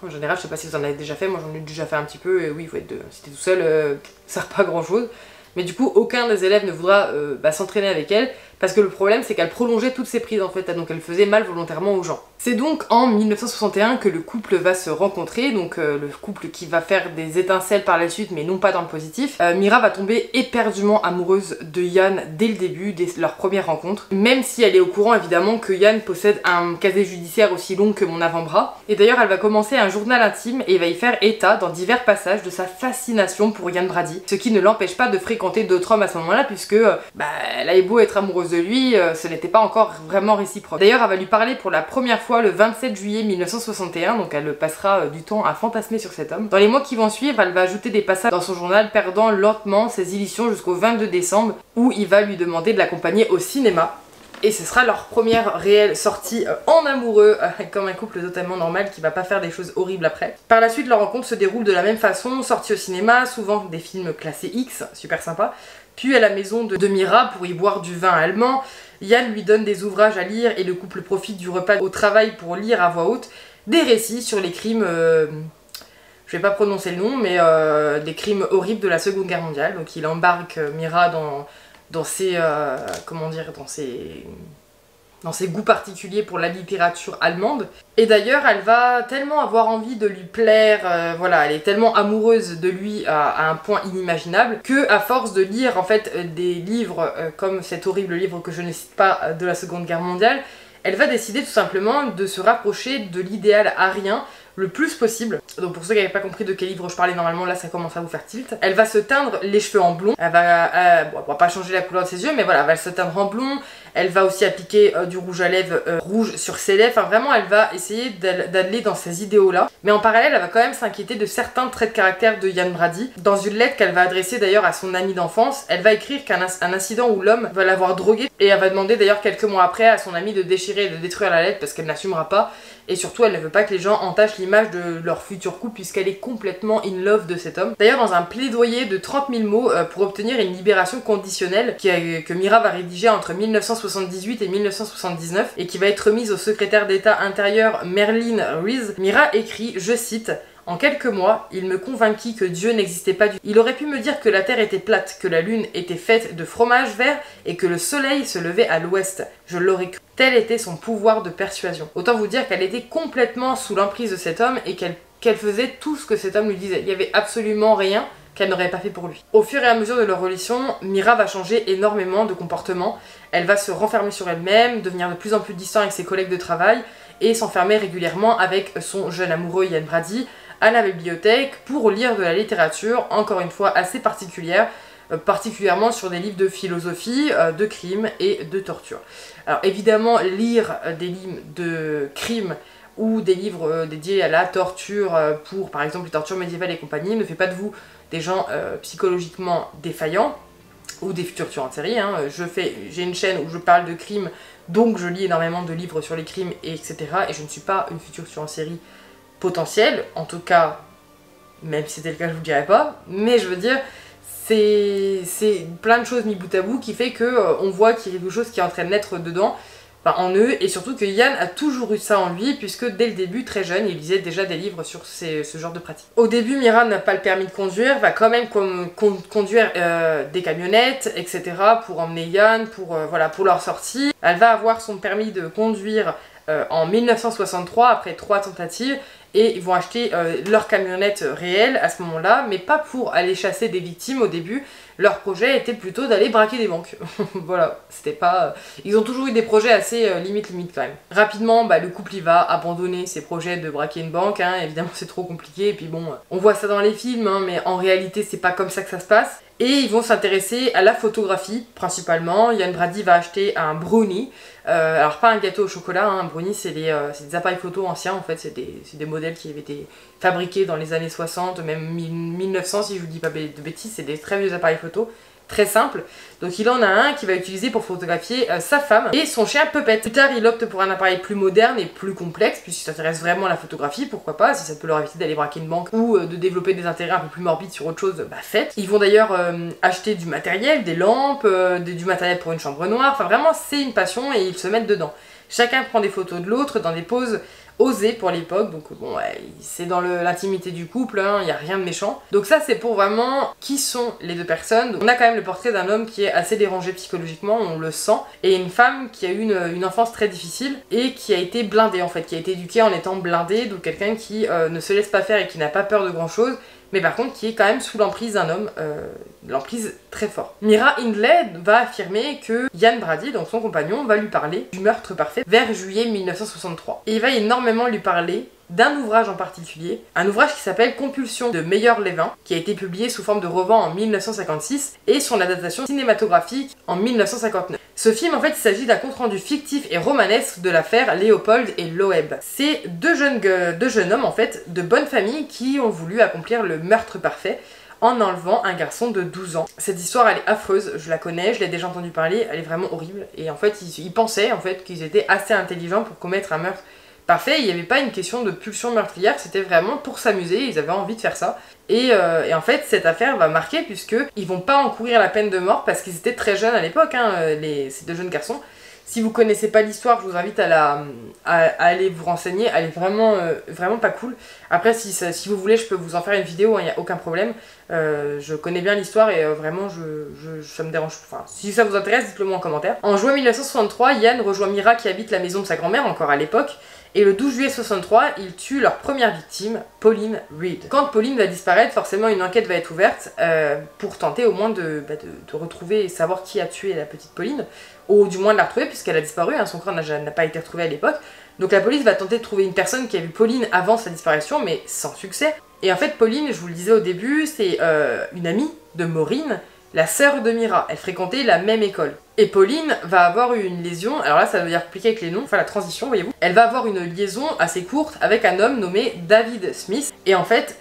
En général, je sais pas si vous en avez déjà fait, moi j'en ai déjà fait un petit peu, et oui, il faut être 2. Si t'es tout seul, ça sert pas à grand chose. Mais du coup, aucun des élèves ne voudra s'entraîner avec elle, parce que le problème c'est qu'elle prolongeait toutes ses prises en fait, donc elle faisait mal volontairement aux gens. C'est donc en 1961 que le couple va se rencontrer, donc le couple qui va faire des étincelles par la suite, mais non pas dans le positif. Mira va tomber éperdument amoureuse de Yann dès le début, dès leur première rencontre, même si elle est au courant évidemment que Yann possède un casier judiciaire aussi long que mon avant-bras. Et d'ailleurs elle va commencer un journal intime et va y faire état dans divers passages de sa fascination pour Yann Brady, ce qui ne l'empêche pas de fréquenter d'autres hommes à ce moment-là, puisque elle a beau être amoureuse de lui, ce n'était pas encore vraiment réciproque. D'ailleurs elle va lui parler pour la première fois le 27 juillet 1961, donc elle passera du temps à fantasmer sur cet homme. Dans les mois qui vont suivre, elle va ajouter des passages dans son journal, perdant lentement ses illusions jusqu'au 22 décembre, où il va lui demander de l'accompagner au cinéma. Et ce sera leur première réelle sortie en amoureux, comme un couple totalement normal qui va pas faire des choses horribles après. Par la suite, leur rencontre se déroule de la même façon, sortie au cinéma, souvent des films classés X, super sympa, puis à la maison de Mira pour y boire du vin allemand. Yann lui donne des ouvrages à lire et le couple profite du repas au travail pour lire à voix haute des récits sur les crimes... je vais pas prononcer le nom, mais des crimes horribles de la Seconde Guerre mondiale. Donc il embarque Mira dans ses goûts particuliers pour la littérature allemande. Et d'ailleurs, elle va tellement avoir envie de lui plaire, voilà, elle est tellement amoureuse de lui à un point inimaginable, que à force de lire en fait des livres comme cet horrible livre que je ne cite pas de la Seconde Guerre mondiale, elle va décider tout simplement de se rapprocher de l'idéal arien le plus possible. Donc pour ceux qui n'avaient pas compris de quel livre je parlais, normalement là ça commence à vous faire tilt. Elle va se teindre les cheveux en blond, elle va pas changer la couleur de ses yeux, mais voilà, elle va se teindre en blond, elle va aussi appliquer du rouge à lèvres rouge sur ses lèvres, enfin vraiment elle va essayer d'aller dans ces idéaux là. Mais en parallèle elle va quand même s'inquiéter de certains traits de caractère de Yann Brady. Dans une lettre qu'elle va adresser d'ailleurs à son ami d'enfance, elle va écrire qu'un incident où l'homme va l'avoir droguée, et elle va demander d'ailleurs quelques mois après à son ami de déchirer et de détruire la lettre parce qu'elle n'assumera pas. Et surtout elle ne veut pas que les gens entachent l'image de leur futur couple puisqu'elle est complètement in love de cet homme. D'ailleurs dans un plaidoyer de 30 000 mots pour obtenir une libération conditionnelle que Mira va rédiger entre 1978 et 1979 et qui va être remise au secrétaire d'État intérieur Merlin Rees, Mira écrit, je cite: En quelques mois, il me convainquit que Dieu n'existait pas du tout. Il aurait pu me dire que la terre était plate, que la lune était faite de fromage vert et que le soleil se levait à l'ouest. Je l'aurais cru. Tel était son pouvoir de persuasion. Autant vous dire qu'elle était complètement sous l'emprise de cet homme et qu'elle faisait tout ce que cet homme lui disait. Il n'y avait absolument rien qu'elle n'aurait pas fait pour lui. Au fur et à mesure de leur relation, Mira va changer énormément de comportement. Elle va se renfermer sur elle-même, devenir de plus en plus distante avec ses collègues de travail et s'enfermer régulièrement avec son jeune amoureux Ian Brady à la bibliothèque pour lire de la littérature, encore une fois assez particulière, particulièrement sur des livres de philosophie, de crime et de torture. Alors évidemment, lire des livres de crime ou des livres dédiés à la torture pour par exemple les tortures médiévales et compagnie ne fait pas de vous des gens psychologiquement défaillants ou des futurs tueurs en série. Hein. J'ai une chaîne où je parle de crime, donc je lis énormément de livres sur les crimes, etc. Et je ne suis pas une future tueur en série potentielle, en tout cas, même si c'était le cas, je vous le dirais pas. Mais je veux dire, c'est plein de choses mis bout à bout qui fait que on voit qu'il y a quelque chose qui est en train de naître dedans. Enfin, en eux, et surtout que Ian a toujours eu ça en lui, puisque dès le début, très jeune, il lisait déjà des livres sur ce genre de pratique. Au début, Mira n'a pas le permis de conduire, va quand même conduire des camionnettes, etc. pour emmener Ian, voilà, pour leur sortie. Elle va avoir son permis de conduire en 1963, après 3 tentatives, et ils vont acheter leur camionnette réelle à ce moment-là, mais pas pour aller chasser des victimes au début. Leur projet était plutôt d'aller braquer des banques. Voilà, c'était pas... Ils ont toujours eu des projets assez limite quand même. Rapidement, le couple il va abandonner ses projets de braquer une banque, hein. Évidemment c'est trop compliqué, et puis bon, on voit ça dans les films, hein, mais en réalité c'est pas comme ça que ça se passe. Et ils vont s'intéresser à la photographie, principalement. Ian Brady va acheter un brownie. Alors pas un gâteau au chocolat, hein. Un brownie c'est des appareils photo anciens en fait, c'est des modèles qui avaient été fabriqués dans les années 60, même 1900 si je vous dis pas de bêtises, c'est des très vieux appareils photo, très simples. Donc il en a un qu'il va utiliser pour photographier sa femme et son chien Puppet. Plus tard il opte pour un appareil plus moderne et plus complexe, puisqu'il s'intéresse vraiment à la photographie, pourquoi pas, si ça peut leur éviter d'aller braquer une banque ou de développer des intérêts un peu plus morbides sur autre chose, faites. Ils vont d'ailleurs acheter du matériel, des lampes, du matériel pour une chambre noire, enfin vraiment c'est une passion et ils se mettent dedans. Chacun prend des photos de l'autre dans des poses osées pour l'époque, donc bon, c'est dans l'intimité du couple, hein, il n'y a rien de méchant. Donc ça c'est pour vraiment qui sont les deux personnes. Donc, on a quand même le portrait d'un homme qui est assez dérangé psychologiquement, on le sent, et une femme qui a eu une enfance très difficile et qui a été blindée en fait, qui a été éduquée en étant blindée, donc quelqu'un qui ne se laisse pas faire et qui n'a pas peur de grand chose, mais par contre qui est quand même sous l'emprise d'un homme, l'emprise très fort. Mira Hindley va affirmer que Ian Brady, donc son compagnon, va lui parler du meurtre parfait vers juillet 1963. Et il va énormément lui parler d'un ouvrage en particulier, un ouvrage qui s'appelle Compulsion de Meyer-Levin, qui a été publié sous forme de roman en 1956, et son adaptation cinématographique en 1959. Ce film, en fait, il s'agit d'un compte-rendu fictif et romanesque de l'affaire Léopold et Loeb. C'est deux jeunes hommes, en fait, de bonne famille, qui ont voulu accomplir le meurtre parfait en enlevant un garçon de 12 ans. Cette histoire, elle est affreuse, je la connais, je l'ai déjà entendu parler, elle est vraiment horrible, et en fait, ils pensaient, en fait, qu'ils étaient assez intelligents pour commettre un meurtre parfait. Il n'y avait pas une question de pulsion meurtrière, c'était vraiment pour s'amuser, ils avaient envie de faire ça. Et en fait, cette affaire va marquer puisqu'ils vont pas encourir la peine de mort parce qu'ils étaient très jeunes à l'époque, hein, ces deux jeunes garçons. Si vous connaissez pas l'histoire, je vous invite à aller vous renseigner, elle est vraiment pas cool. Après, si vous voulez, je peux vous en faire une vidéo, il n'y a aucun problème. Je connais bien l'histoire et vraiment, ça me dérange. Enfin, si ça vous intéresse, dites-le moi en commentaire. En juin 1963, Ian rejoint Mira qui habite la maison de sa grand-mère, encore à l'époque. Et le 12 juillet 63, ils tuent leur première victime, Pauline Reed. Quand Pauline va disparaître, forcément une enquête va être ouverte pour tenter au moins de retrouver et savoir qui a tué la petite Pauline, ou du moins de la retrouver puisqu'elle a disparu, hein, son corps n'a pas été retrouvé à l'époque. Donc la police va tenter de trouver une personne qui a vu Pauline avant sa disparition, mais sans succès. Et en fait, Pauline, je vous le disais au début, c'est une amie de Maureen, la sœur de Mira. Elle fréquentait la même école. Et Pauline va avoir une liaison, alors là ça veut dire compliqué avec les noms, enfin la transition voyez-vous. Elle va avoir une liaison assez courte avec un homme nommé David Smith. Et en fait,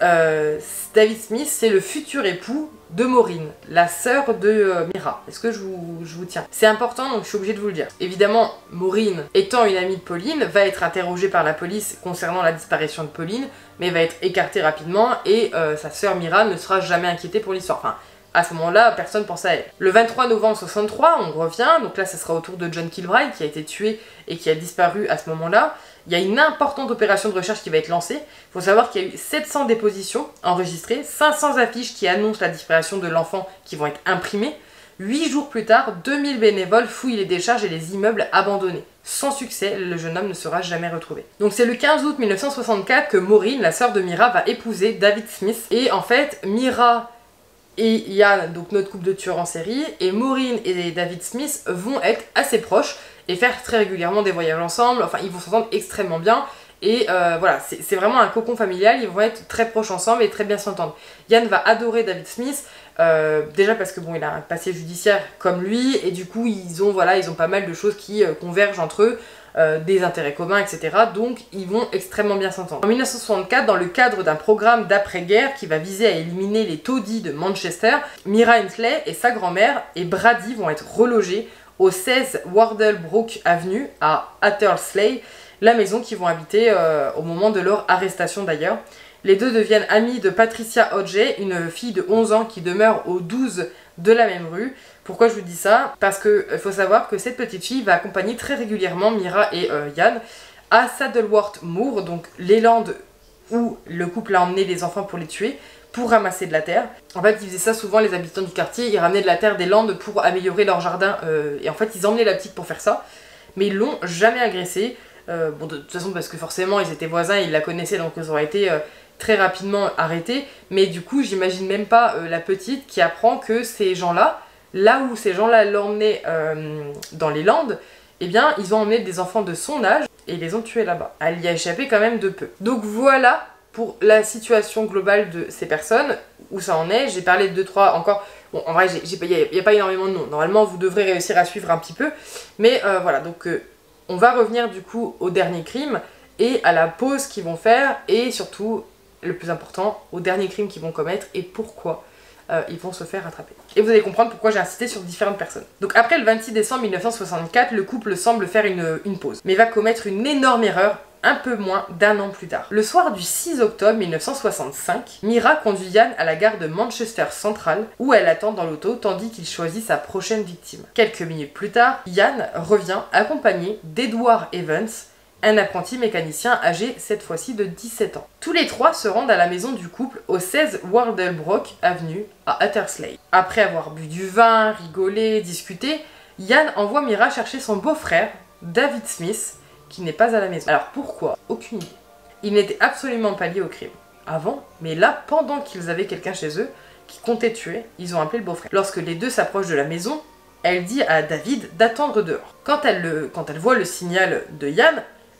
David Smith c'est le futur époux de Maureen, la sœur de Mira. Est-ce que je vous tiens? C'est important donc je suis obligée de vous le dire. Évidemment, Maureen, étant une amie de Pauline, va être interrogée par la police concernant la disparition de Pauline, mais va être écartée rapidement et sa sœur Mira ne sera jamais inquiétée pour l'histoire. Enfin, à ce moment-là, personne pense à elle. Le 23 novembre 63, on revient, donc là ça sera au tour de John Kilbride qui a été tué et qui a disparu à ce moment-là. il y a une importante opération de recherche qui va être lancée. Il faut savoir qu'il y a eu 700 dépositions enregistrées, 500 affiches qui annoncent la disparition de l'enfant qui vont être imprimées. 8 jours plus tard, 2000 bénévoles fouillent les décharges et les immeubles abandonnés. Sans succès, le jeune homme ne sera jamais retrouvé. Donc c'est le 15 août 1964 que Maureen, la sœur de Myra, va épouser David Smith. Et en fait, Myra et Ian, donc notre couple de tueurs en série, et Maureen et David Smith vont être assez proches et faire très régulièrement des voyages ensemble. Enfin, ils vont s'entendre extrêmement bien. Et voilà, c'est vraiment un cocon familial, ils vont être très proches ensemble et très bien s'entendre. Ian va adorer David Smith, déjà parce que bon, il a un passé judiciaire comme lui, et du coup ils ont pas mal de choses qui convergent entre eux, des intérêts communs, etc. Donc ils vont extrêmement bien s'entendre. En 1964, dans le cadre d'un programme d'après-guerre qui va viser à éliminer les taudis de Manchester, Myra Hensley et sa grand-mère et Brady vont être relogés au 16 Wardlebrook Avenue à Attersley, la maison qu'ils vont habiter au moment de leur arrestation d'ailleurs. Les deux deviennent amis de Patricia Hodges, une fille de 11 ans qui demeure au 12 de la même rue. Pourquoi je vous dis ça? Parce qu'il faut savoir que cette petite fille va accompagner très régulièrement Myra et Ian à Saddleworth Moor, donc les landes où le couple a emmené les enfants pour les tuer, pour ramasser de la terre. En fait, ils faisaient ça souvent, les habitants du quartier, ils ramenaient de la terre des landes pour améliorer leur jardin, et en fait, ils emmenaient la petite pour faire ça, mais ils l'ont jamais agressée. Bon, de toute façon, parce que forcément, ils étaient voisins, ils la connaissaient, donc ils auraient été très rapidement arrêtés. Mais du coup, j'imagine même pas la petite qui apprend que ces gens-là, là où ces gens-là l'emmenaient dans les Landes, eh bien, ils ont emmené des enfants de son âge et les ont tués là-bas. Elle y a échappé quand même de peu. Donc voilà pour la situation globale de ces personnes, où ça en est. J'ai parlé de 2-3 encore. Bon, en vrai, il n'y a pas énormément de noms. Normalement, vous devrez réussir à suivre un petit peu. Mais voilà, donc on va revenir du coup au dernier crime et à la pause qu'ils vont faire, et surtout, le plus important, au dernier crime qu'ils vont commettre et pourquoi ils vont se faire attraper. Et vous allez comprendre pourquoi j'ai insisté sur différentes personnes. Donc après le 26 décembre 1964, le couple semble faire une pause, mais va commettre une énorme erreur un peu moins d'1 an plus tard. Le soir du 6 octobre 1965, Myra conduit Ian à la gare de Manchester Central, où elle attend dans l'auto tandis qu'il choisit sa prochaine victime. Quelques minutes plus tard, Ian revient accompagné d'Edward Evans, un apprenti mécanicien âgé cette fois-ci de 17 ans. Tous les trois se rendent à la maison du couple au 16 Wardlebrook Avenue à Attersley. Après avoir bu du vin, rigolé, discuté, Ian envoie Myra chercher son beau-frère, David Smith, qui n'est pas à la maison. Alors pourquoi? Aucune idée. Il n'était absolument pas lié au crime avant, mais là, pendant qu'ils avaient quelqu'un chez eux qui comptait tuer, ils ont appelé le beau-frère. Lorsque les deux s'approchent de la maison, elle dit à David d'attendre dehors. Quand elle voit le signal de Ian,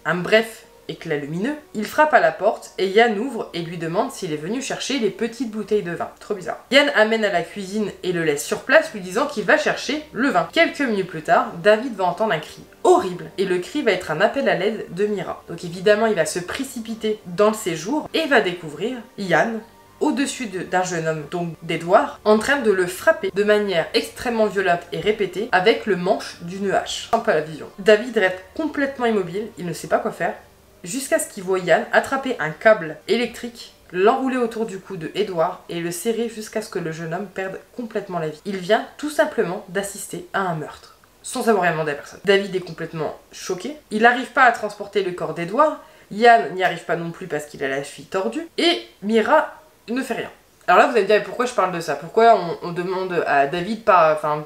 un bref éclat lumineux, il frappe à la porte et Ian ouvre et lui demande s'il est venu chercher les petites bouteilles de vin. Trop bizarre. Ian amène à la cuisine et le laisse sur place lui disant qu'il va chercher le vin. Quelques minutes plus tard, David va entendre un cri horrible et le cri va être un appel à l'aide de Myra. Donc évidemment, il va se précipiter dans le séjour et va découvrir Ian au-dessus d'un jeune homme, donc d'Edward, en train de le frapper de manière extrêmement violente et répétée avec le manche d'une hache. Un peu à la vision. David reste complètement immobile, il ne sait pas quoi faire, jusqu'à ce qu'il voit Ian attraper un câble électrique, l'enrouler autour du cou de Edward et le serrer jusqu'à ce que le jeune homme perde complètement la vie. Il vient tout simplement d'assister à un meurtre, sans avoir rien demandé à personne. David est complètement choqué, il n'arrive pas à transporter le corps d'Edward, Ian n'y arrive pas non plus parce qu'il a la cheville tordue, et Myra ne fait rien. Alors là vous allez me dire pourquoi je parle de ça, pourquoi on demande à David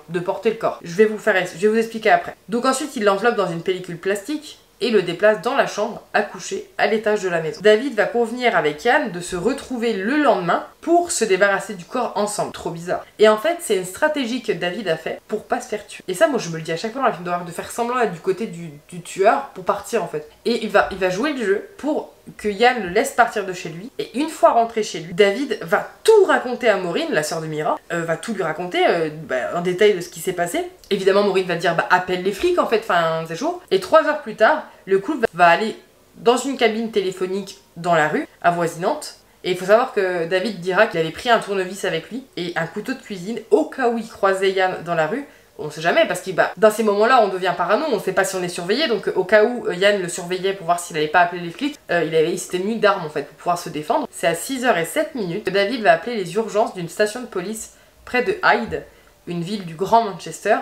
de porter le corps. Je vais vous expliquer après. Donc ensuite il l'enveloppe dans une pellicule plastique et le déplace dans la chambre à coucher à l'étage de la maison. David va convenir avec Ian de se retrouver le lendemain pour se débarrasser du corps ensemble. Trop bizarre. Et en fait, c'est une stratégie que David a fait pour pas se faire tuer. Et ça, moi je me le dis à chaque fois dans la film d'horreur, de faire semblant d'être du côté du tueur pour partir en fait. Et il va jouer le jeu pour que Ian le laisse partir de chez lui. Et une fois rentré chez lui, David va tout raconter à Maureen, la sœur de Myra, va tout lui raconter en détail de ce qui s'est passé. Évidemment, Maureen va dire appelle les flics en fait, c'est chaud. Et 3 heures plus tard, le couple va aller dans une cabine téléphonique dans la rue, avoisinante. Et il faut savoir que David dira qu'il avait pris un tournevis avec lui et un couteau de cuisine au cas où il croisait Ian dans la rue. On sait jamais parce que dans ces moments-là on devient parano, on sait pas si on est surveillé, donc au cas où Ian le surveillait pour voir s'il n'allait pas appeler les flics, il s'était muni d'armes en fait pour pouvoir se défendre. C'est à 6h07 que David va appeler les urgences d'une station de police près de Hyde, une ville du Grand Manchester,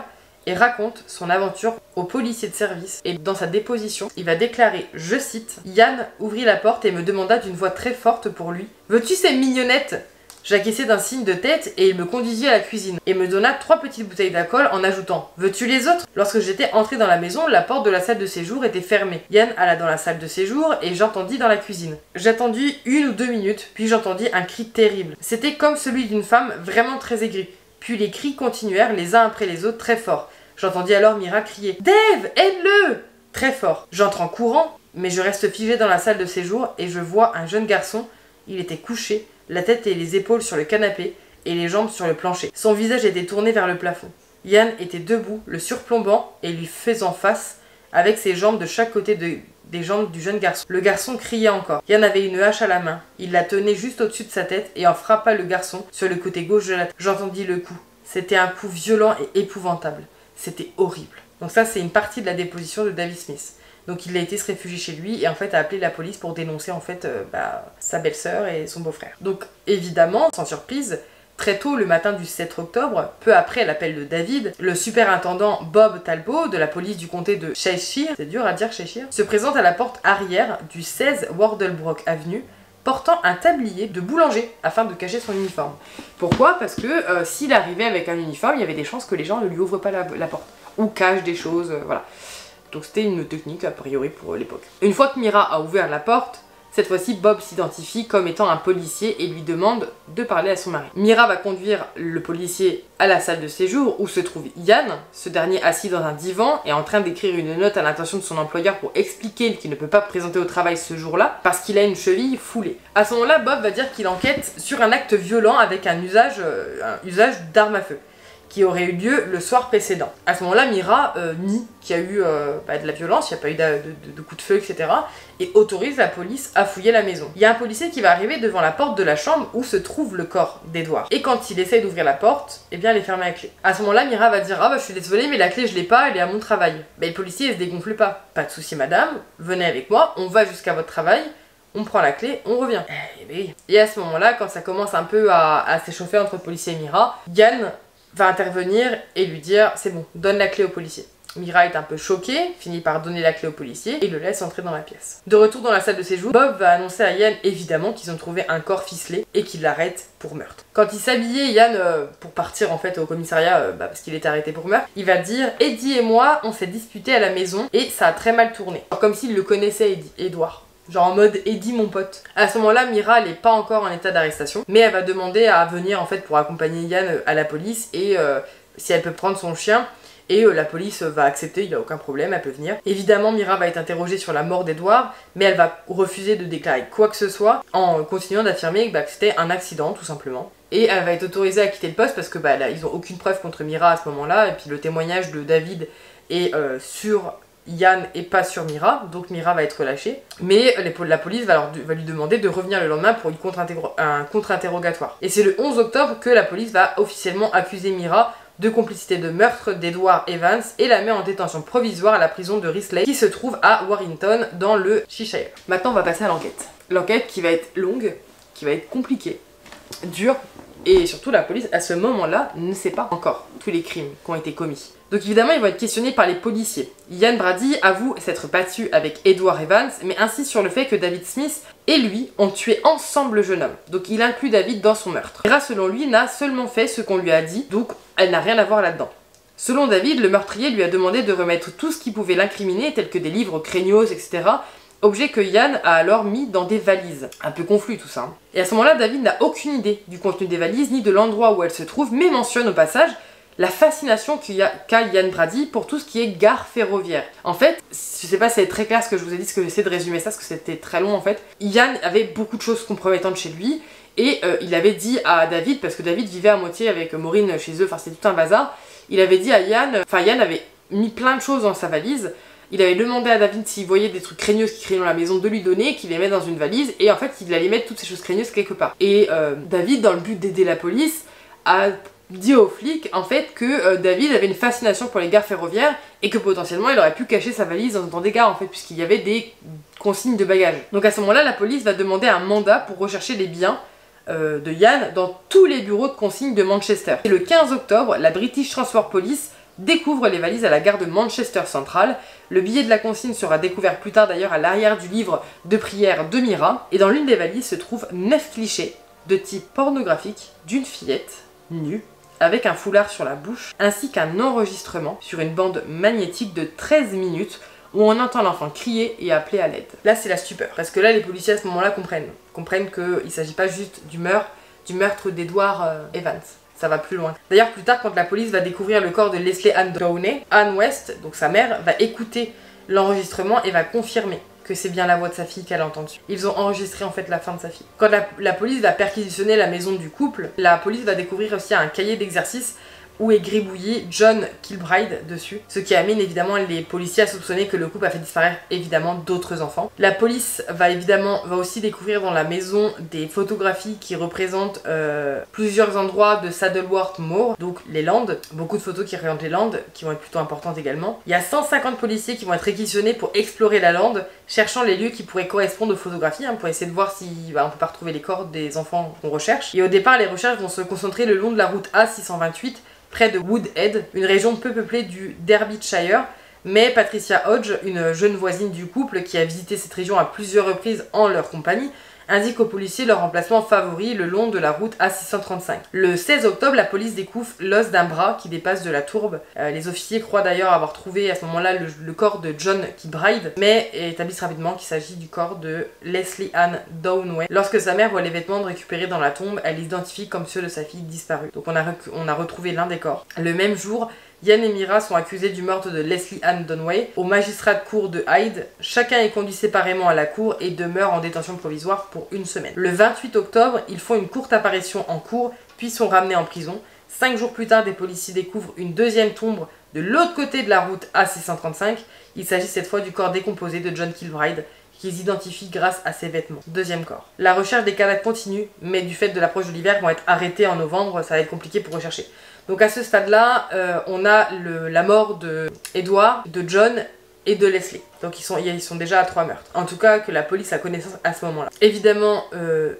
et raconte son aventure au policier de service. Et dans sa déposition, il va déclarer, je cite, « Yann ouvrit la porte et me demanda d'une voix très forte pour lui, « Veux-tu ces mignonnettes ?» J'acquiesçai d'un signe de tête et il me conduisit à la cuisine et me donna 3 petites bouteilles d'alcool en ajoutant « Veux-tu les autres ?» Lorsque j'étais entré dans la maison, la porte de la salle de séjour était fermée. Yann alla dans la salle de séjour et j'entendis dans la cuisine. J'attendis 1 ou 2 minutes, puis j'entendis un cri terrible. C'était comme celui d'une femme vraiment très aigrie. Puis les cris continuèrent les uns après les autres très fort. J'entendis alors Mira crier « Dave, aide-le !» très fort. J'entre en courant, mais je reste figé dans la salle de séjour et je vois un jeune garçon. Il était couché, la tête et les épaules sur le canapé et les jambes sur le plancher. Son visage était tourné vers le plafond. Yann était debout, le surplombant et lui faisant face, avec ses jambes de chaque côté des jambes du jeune garçon. Le garçon criait encore. Yann avait une hache à la main. Il la tenait juste au-dessus de sa tête et en frappa le garçon sur le côté gauche de la tête. J'entendis le coup. C'était un coup violent et épouvantable. C'était horrible. Donc ça, c'est une partie de la déposition de David Smith. Donc il a été se réfugier chez lui et en fait a appelé la police pour dénoncer en fait sa belle-sœur et son beau-frère. Donc évidemment, sans surprise, très tôt le matin du 7 octobre, peu après l'appel de David, le superintendant Bob Talbot de la police du comté de Cheshire, c'est dur à dire Cheshire, se présente à la porte arrière du 16 Wardlebrook Avenue portant un tablier de boulanger afin de cacher son uniforme. Pourquoi? Parce que s'il arrivait avec un uniforme, il y avait des chances que les gens ne lui ouvrent pas la porte ou cachent des choses, voilà. Donc c'était une technique a priori pour l'époque. Une fois que Mira a ouvert la porte, cette fois-ci Bob s'identifie comme étant un policier et lui demande de parler à son mari. Mira va conduire le policier à la salle de séjour où se trouve Yann, ce dernier assis dans un divan et en train d'écrire une note à l'intention de son employeur pour expliquer qu'il ne peut pas présenter au travail ce jour-là parce qu'il a une cheville foulée. À ce moment-là, Bob va dire qu'il enquête sur un acte violent avec un usage d'arme à feu qui aurait eu lieu le soir précédent. À ce moment-là, Mira nie qu'il y a eu de la violence, il n'y a pas eu de coups de feu, etc. et autorise la police à fouiller la maison. Il y a un policier qui va arriver devant la porte de la chambre où se trouve le corps d'Edward. Et quand il essaye d'ouvrir la porte, eh bien elle est fermée à clé. À ce moment-là, Mira va dire « Ah bah je suis désolée mais la clé je l'ai pas, elle est à mon travail. » Mais le policier il se dégonfle pas. « Pas de souci madame, venez avec moi, on va jusqu'à votre travail. » On prend la clé, on revient. Et à ce moment-là, quand ça commence un peu à s'échauffer entre policier et Mira, Yann va intervenir et lui dire « C'est bon, donne la clé au policier ». Mira est un peu choquée, finit par donner la clé au policier et le laisse entrer dans la pièce. De retour dans la salle de séjour, Bob va annoncer à Yann évidemment qu'ils ont trouvé un corps ficelé et qu'ils l'arrêtent pour meurtre. Quand il s'habillait, Yann, pour partir en fait au commissariat parce qu'il était arrêté pour meurtre, il va dire « Eddie et moi, on s'est disputé à la maison et ça a très mal tourné. » Comme s'il le connaissait, Edward. Genre en mode Eddie mon pote. À ce moment-là, Mira elle est pas encore en état d'arrestation, mais elle va demander à venir en fait pour accompagner Yann à la police et si elle peut prendre son chien. Et la police va accepter, il n'y a aucun problème, elle peut venir. Évidemment, Mira va être interrogée sur la mort d'Edward, mais elle va refuser de déclarer quoi que ce soit en continuant d'affirmer que c'était un accident tout simplement. Et elle va être autorisée à quitter le poste parce que là, ils ont aucune preuve contre Mira à ce moment-là, et puis le témoignage de David est sur Yann et pas sur Mira, donc Mira va être relâchée. Mais la police va lui demander de revenir le lendemain pour un contre-interrogatoire. Et c'est le 11 octobre que la police va officiellement accuser Mira de complicité de meurtre d'Edward Evans et la met en détention provisoire à la prison de Risley qui se trouve à Warrington dans le Cheshire. Maintenant on va passer à l'enquête. L'enquête qui va être longue, qui va être compliquée, dure, et surtout la police à ce moment-là ne sait pas encore tous les crimes qui ont été commis. Donc évidemment ils vont être questionnés par les policiers. Yann Brady avoue s'être battu avec Edward Evans mais insiste sur le fait que David Smith et lui ont tué ensemble le jeune homme. Donc il inclut David dans son meurtre. Mira selon lui n'a seulement fait ce qu'on lui a dit, donc elle n'a rien à voir là-dedans. Selon David, le meurtrier lui a demandé de remettre tout ce qui pouvait l'incriminer, tels que des livres craignos, etc. Objet que Yann a alors mis dans des valises. Un peu confus tout ça. Et à ce moment-là, David n'a aucune idée du contenu des valises, ni de l'endroit où elles se trouvent, mais mentionne au passage la fascination qu'a Yann Brady pour tout ce qui est gare ferroviaire. En fait, je sais pas si c'est très clair ce que je vous ai dit, ce que j'essaie de résumer ça, parce que c'était très long en fait. Yann avait beaucoup de choses compromettantes chez lui, et il avait dit à David, parce que David vivait à moitié avec Maureen chez eux, enfin c'était tout un bazar, il avait dit à Yann, Yann avait mis plein de choses dans sa valise, il avait demandé à David s'il voyait des trucs craigneux qui craignaient dans la maison de lui donner, qu'il les mette dans une valise, et en fait il allait mettre toutes ces choses craigneuses quelque part. Et David, dans le but d'aider la police, a dit aux flics en fait que David avait une fascination pour les gares ferroviaires et que potentiellement il aurait pu cacher sa valise dans des gares en fait puisqu'il y avait des consignes de bagages. Donc à ce moment-là la police va demander un mandat pour rechercher les biens de Yann dans tous les bureaux de consigne de Manchester. Et le 15 octobre, la British Transport Police découvre les valises à la gare de Manchester Central. Le billet de la consigne sera découvert plus tard d'ailleurs à l'arrière du livre de prière de Mira. Et dans l'une des valises se trouvent 9 clichés de type pornographique d'une fillette nue avec un foulard sur la bouche, ainsi qu'un enregistrement sur une bande magnétique de 13 minutes où on entend l'enfant crier et appeler à l'aide. Là c'est la stupeur, parce que là les policiers à ce moment-là comprennent qu'il ne s'agit pas juste du meurtre d'Edward Evans. Ça va plus loin. D'ailleurs plus tard quand la police va découvrir le corps de Leslie Ann Downey, Anne West, donc sa mère, va écouter l'enregistrement et va confirmer que c'est bien la voix de sa fille qu'elle a entendue. Ils ont enregistré en fait la fin de sa fille. Quand la police va perquisitionner la maison du couple, la police va découvrir aussi un cahier d'exercice où est gribouillé John Kilbride dessus, ce qui amène évidemment les policiers à soupçonner que le couple a fait disparaître évidemment d'autres enfants. La police va aussi découvrir dans la maison des photographies qui représentent plusieurs endroits de Saddleworth Moor, donc les Landes, beaucoup de photos qui représentent les Landes, qui vont être plutôt importantes également. Il y a 150 policiers qui vont être réquisitionnés pour explorer la lande, cherchant les lieux qui pourraient correspondre aux photographies, pour essayer de voir si on peut pas retrouver les corps des enfants qu'on recherche. Et au départ, les recherches vont se concentrer le long de la route A628, près de Woodhead, une région peu peuplée du Derbyshire, mais Patricia Hodge, une jeune voisine du couple qui a visité cette région à plusieurs reprises en leur compagnie, indique aux policiers leur emplacement favori le long de la route A635. Le 16 octobre, la police découvre l'os d'un bras qui dépasse de la tourbe. Les officiers croient d'ailleurs avoir trouvé à ce moment-là le corps de John Kilbride, mais établissent rapidement qu'il s'agit du corps de Leslie Ann Downey. Lorsque sa mère voit les vêtements récupérés dans la tombe, elle les identifie comme ceux de sa fille disparue. Donc on a retrouvé l'un des corps. Le même jour, Ian et Mira sont accusés du meurtre de Leslie Ann Downey au magistrat de cour de Hyde. Chacun est conduit séparément à la cour et demeure en détention provisoire pour une semaine. Le 28 octobre, ils font une courte apparition en cour, puis sont ramenés en prison. 5 jours plus tard, des policiers découvrent une deuxième tombe de l'autre côté de la route A635. Il s'agit cette fois du corps décomposé de John Kilbride, qu'ils identifient grâce à ses vêtements. Deuxième corps. La recherche des cadavres continue, mais du fait de l'approche de l'hiver, vont être arrêtés en novembre, ça va être compliqué pour rechercher. Donc à ce stade-là, on a la mort de Edward, de John et de Leslie. Donc ils sont déjà à 3 meurtres. En tout cas, que la police a connaissance à ce moment-là. Évidemment,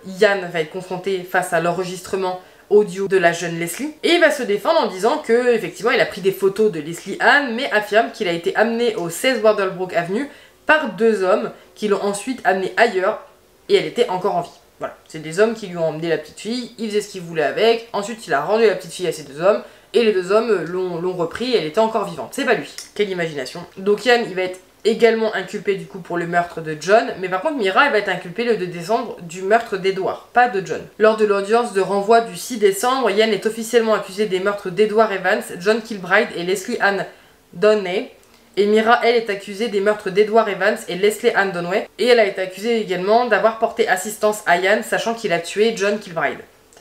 Ian va être confronté face à l'enregistrement audio de la jeune Leslie, et il va se défendre en disant que effectivement il a pris des photos de Leslie Ann, mais affirme qu'il a été amené au 16 Wardlebrook Avenue par 2 hommes qui l'ont ensuite amené ailleurs et elle était encore en vie. Voilà, c'est des hommes qui lui ont emmené la petite fille, il faisait ce qu'il voulait avec, ensuite il a rendu la petite fille à ces 2 hommes, et les 2 hommes l'ont repris et elle était encore vivante. C'est pas lui. Quelle imagination. Donc Ian, il va être également inculpé du coup pour le meurtre de John, mais par contre Mira, elle va être inculpée le 2 décembre du meurtre d'Edward, pas de John. Lors de l'audience de renvoi du 6 décembre, Ian est officiellement accusé des meurtres d'Edward Evans, John Kilbride et Leslie Ann Downey. Et Mira, elle, est accusée des meurtres d'Edward Evans et Leslie Ann Downey. Et elle a été accusée également d'avoir porté assistance à Ian, sachant qu'il a tué John Kilbride.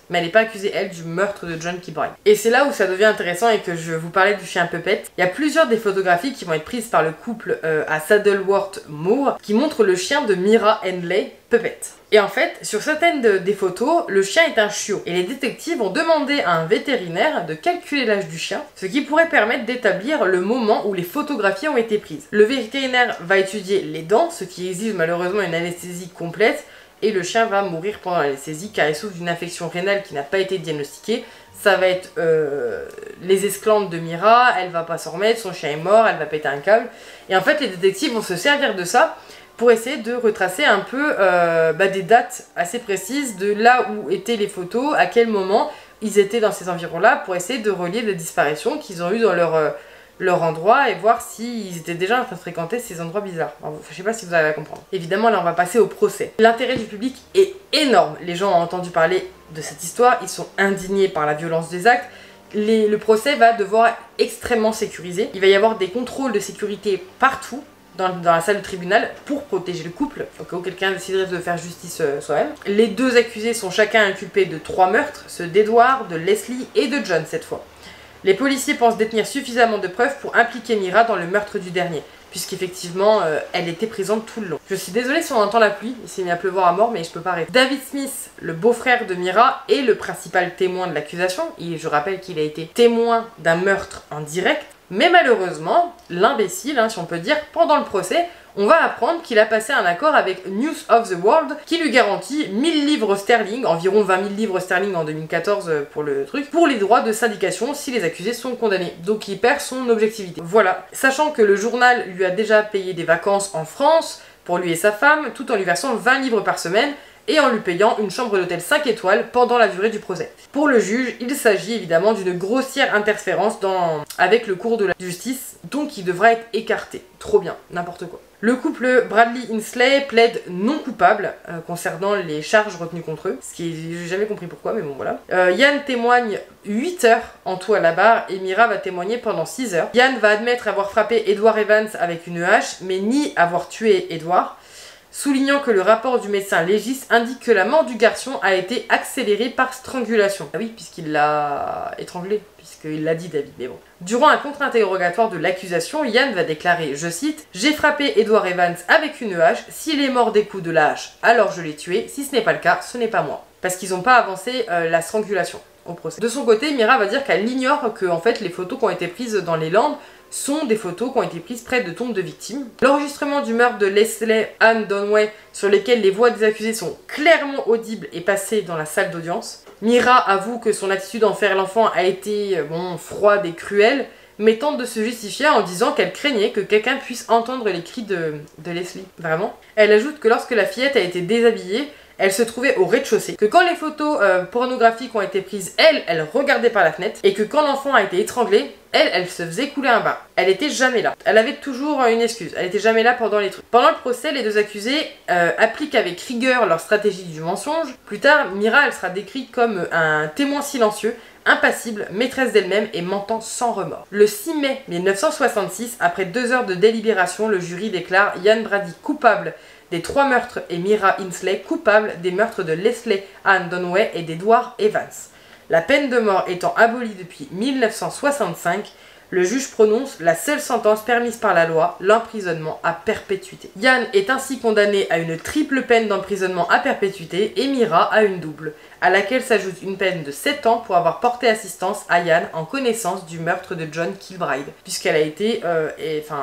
Mais elle n'est pas accusée, elle, du meurtre de John Kilbride. Et c'est là où ça devient intéressant et que je vous parlais du chien Puppet. Il y a plusieurs des photographies qui vont être prises par le couple à Saddleworth Moor qui montrent le chien de Mira Henley, Puppet. Et en fait, sur certaines des photos, le chien est un chiot. Et les détectives ont demandé à un vétérinaire de calculer l'âge du chien, ce qui pourrait permettre d'établir le moment où les photographies ont été prises. Le vétérinaire va étudier les dents, ce qui exige malheureusement une anesthésie complète, et le chien va mourir pendant l'anesthésie car il souffre d'une infection rénale qui n'a pas été diagnostiquée. Ça va être les esclandres de Mira, elle va pas s'en remettre, son chien est mort, elle va péter un câble. Et en fait, les détectives vont se servir de ça pour essayer de retracer un peu des dates assez précises de là où étaient les photos, à quel moment ils étaient dans ces environs-là, pour essayer de relier les disparitions qu'ils ont eues dans leur endroit et voir s'ils étaient déjà en train de fréquenter ces endroits bizarres. Alors, je sais pas si vous allez comprendre. Évidemment, là, on va passer au procès. L'intérêt du public est énorme. Les gens ont entendu parler de cette histoire, ils sont indignés par la violence des actes. Le procès va devoir être extrêmement sécurisé. Il va y avoir des contrôles de sécurité partout dans la salle de tribunal pour protéger le couple, au cas où quelqu'un déciderait de faire justice soi-même. Les 2 accusés sont chacun inculpés de 3 meurtres, ceux d'Edward, de Leslie et de John cette fois. Les policiers pensent détenir suffisamment de preuves pour impliquer Mira dans le meurtre du dernier, puisqu'effectivement, elle était présente tout le long. Je suis désolée si on entend la pluie, il s'est mis à pleuvoir à mort, mais je peux pas arrêter. David Smith, le beau-frère de Mira, est le principal témoin de l'accusation. Je rappelle qu'il a été témoin d'un meurtre en direct, mais malheureusement, l'imbécile, si on peut dire, pendant le procès, on va apprendre qu'il a passé un accord avec News of the World qui lui garantit 1000 livres sterling, environ 20 000 livres sterling en 2014 pour le truc, pour les droits de syndication si les accusés sont condamnés. Donc il perd son objectivité. Voilà. Sachant que le journal lui a déjà payé des vacances en France pour lui et sa femme, tout en lui versant 20 livres par semaine, et en lui payant une chambre d'hôtel 5 étoiles pendant la durée du procès. Pour le juge, il s'agit évidemment d'une grossière interférence avec le cours de la justice, donc il devra être écarté. Trop bien, n'importe quoi. Le couple Bradley-Insley plaide non coupable concernant les charges retenues contre eux, ce qui j'ai jamais compris pourquoi, mais bon voilà. Ian témoigne 8 heures en tout à la barre et Myra va témoigner pendant 6 heures. Ian va admettre avoir frappé Edward Evans avec une hache, mais ni avoir tué Edward, soulignant que le rapport du médecin légiste indique que la mort du garçon a été accélérée par strangulation. Ah oui, puisqu'il l'a étranglé, puisqu'il l'a dit David, mais bon. Durant un contre-interrogatoire de l'accusation, Ian va déclarer, je cite, « J'ai frappé Edward Evans avec une hache, s'il est mort des coups de la hache, alors je l'ai tué, si ce n'est pas le cas, ce n'est pas moi. » Parce qu'ils n'ont pas avancé la strangulation au procès. De son côté, Myra va dire qu'elle ignore que en fait, les photos qui ont été prises dans les Landes sont des photos qui ont été prises près de tombes de victimes. L'enregistrement du meurtre de Leslie Ann Downey, sur lesquels les voix des accusés sont clairement audibles, est passé dans la salle d'audience. Myra avoue que son attitude envers l'enfant a été, froide et cruelle, mais tente de se justifier en disant qu'elle craignait que quelqu'un puisse entendre les cris de Leslie. Vraiment. Elle ajoute que lorsque la fillette a été déshabillée, elle se trouvait au rez-de-chaussée, que quand les photos pornographiques ont été prises, elle regardait par la fenêtre, et que quand l'enfant a été étranglé, elle se faisait couler un bain. Elle était jamais là. Elle avait toujours une excuse. Elle était jamais là pendant les trucs. Pendant le procès, les deux accusés appliquent avec rigueur leur stratégie du mensonge. Plus tard, Myra, elle sera décrite comme un témoin silencieux, impassible, maîtresse d'elle-même et mentant sans remords. Le 6 mai 1966, après 2 heures de délibération, le jury déclare Ian Brady coupable des 3 meurtres et Myra Insley coupable des meurtres de Leslie Ann Downey et d'Edward Evans. La peine de mort étant abolie depuis 1965, le juge prononce la seule sentence permise par la loi, l'emprisonnement à perpétuité. Ian est ainsi condamné à une triple peine d'emprisonnement à perpétuité et Myra à une double, à laquelle s'ajoute une peine de 7 ans pour avoir porté assistance à Ian en connaissance du meurtre de John Kilbride, puisqu'elle a été,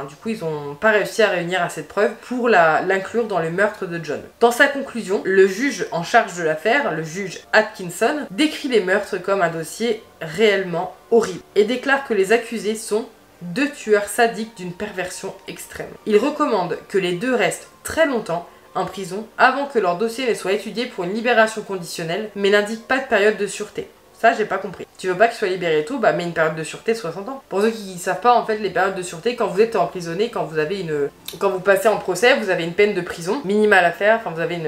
du coup ils n'ont pas réussi à réunir assez de preuves pour l'inclure dans le meurtre de John. Dans sa conclusion, le juge en charge de l'affaire, le juge Atkinson, décrit les meurtres comme un dossier réellement horrible et déclare que les accusés sont 2 tueurs sadiques d'une perversion extrême. Il recommande que les 2 restent très longtemps en prison avant que leur dossier ne soit étudié pour une libération conditionnelle, mais n'indique pas de période de sûreté. Ça, j'ai pas compris. Tu veux pas qu'ils soient libérés tôt, bah mets une période de sûreté de 60 ans. Pour ceux qui savent pas, en fait, les périodes de sûreté, quand vous êtes emprisonné, quand vous passez en procès, vous avez une peine de prison minimale à faire. Enfin, vous avez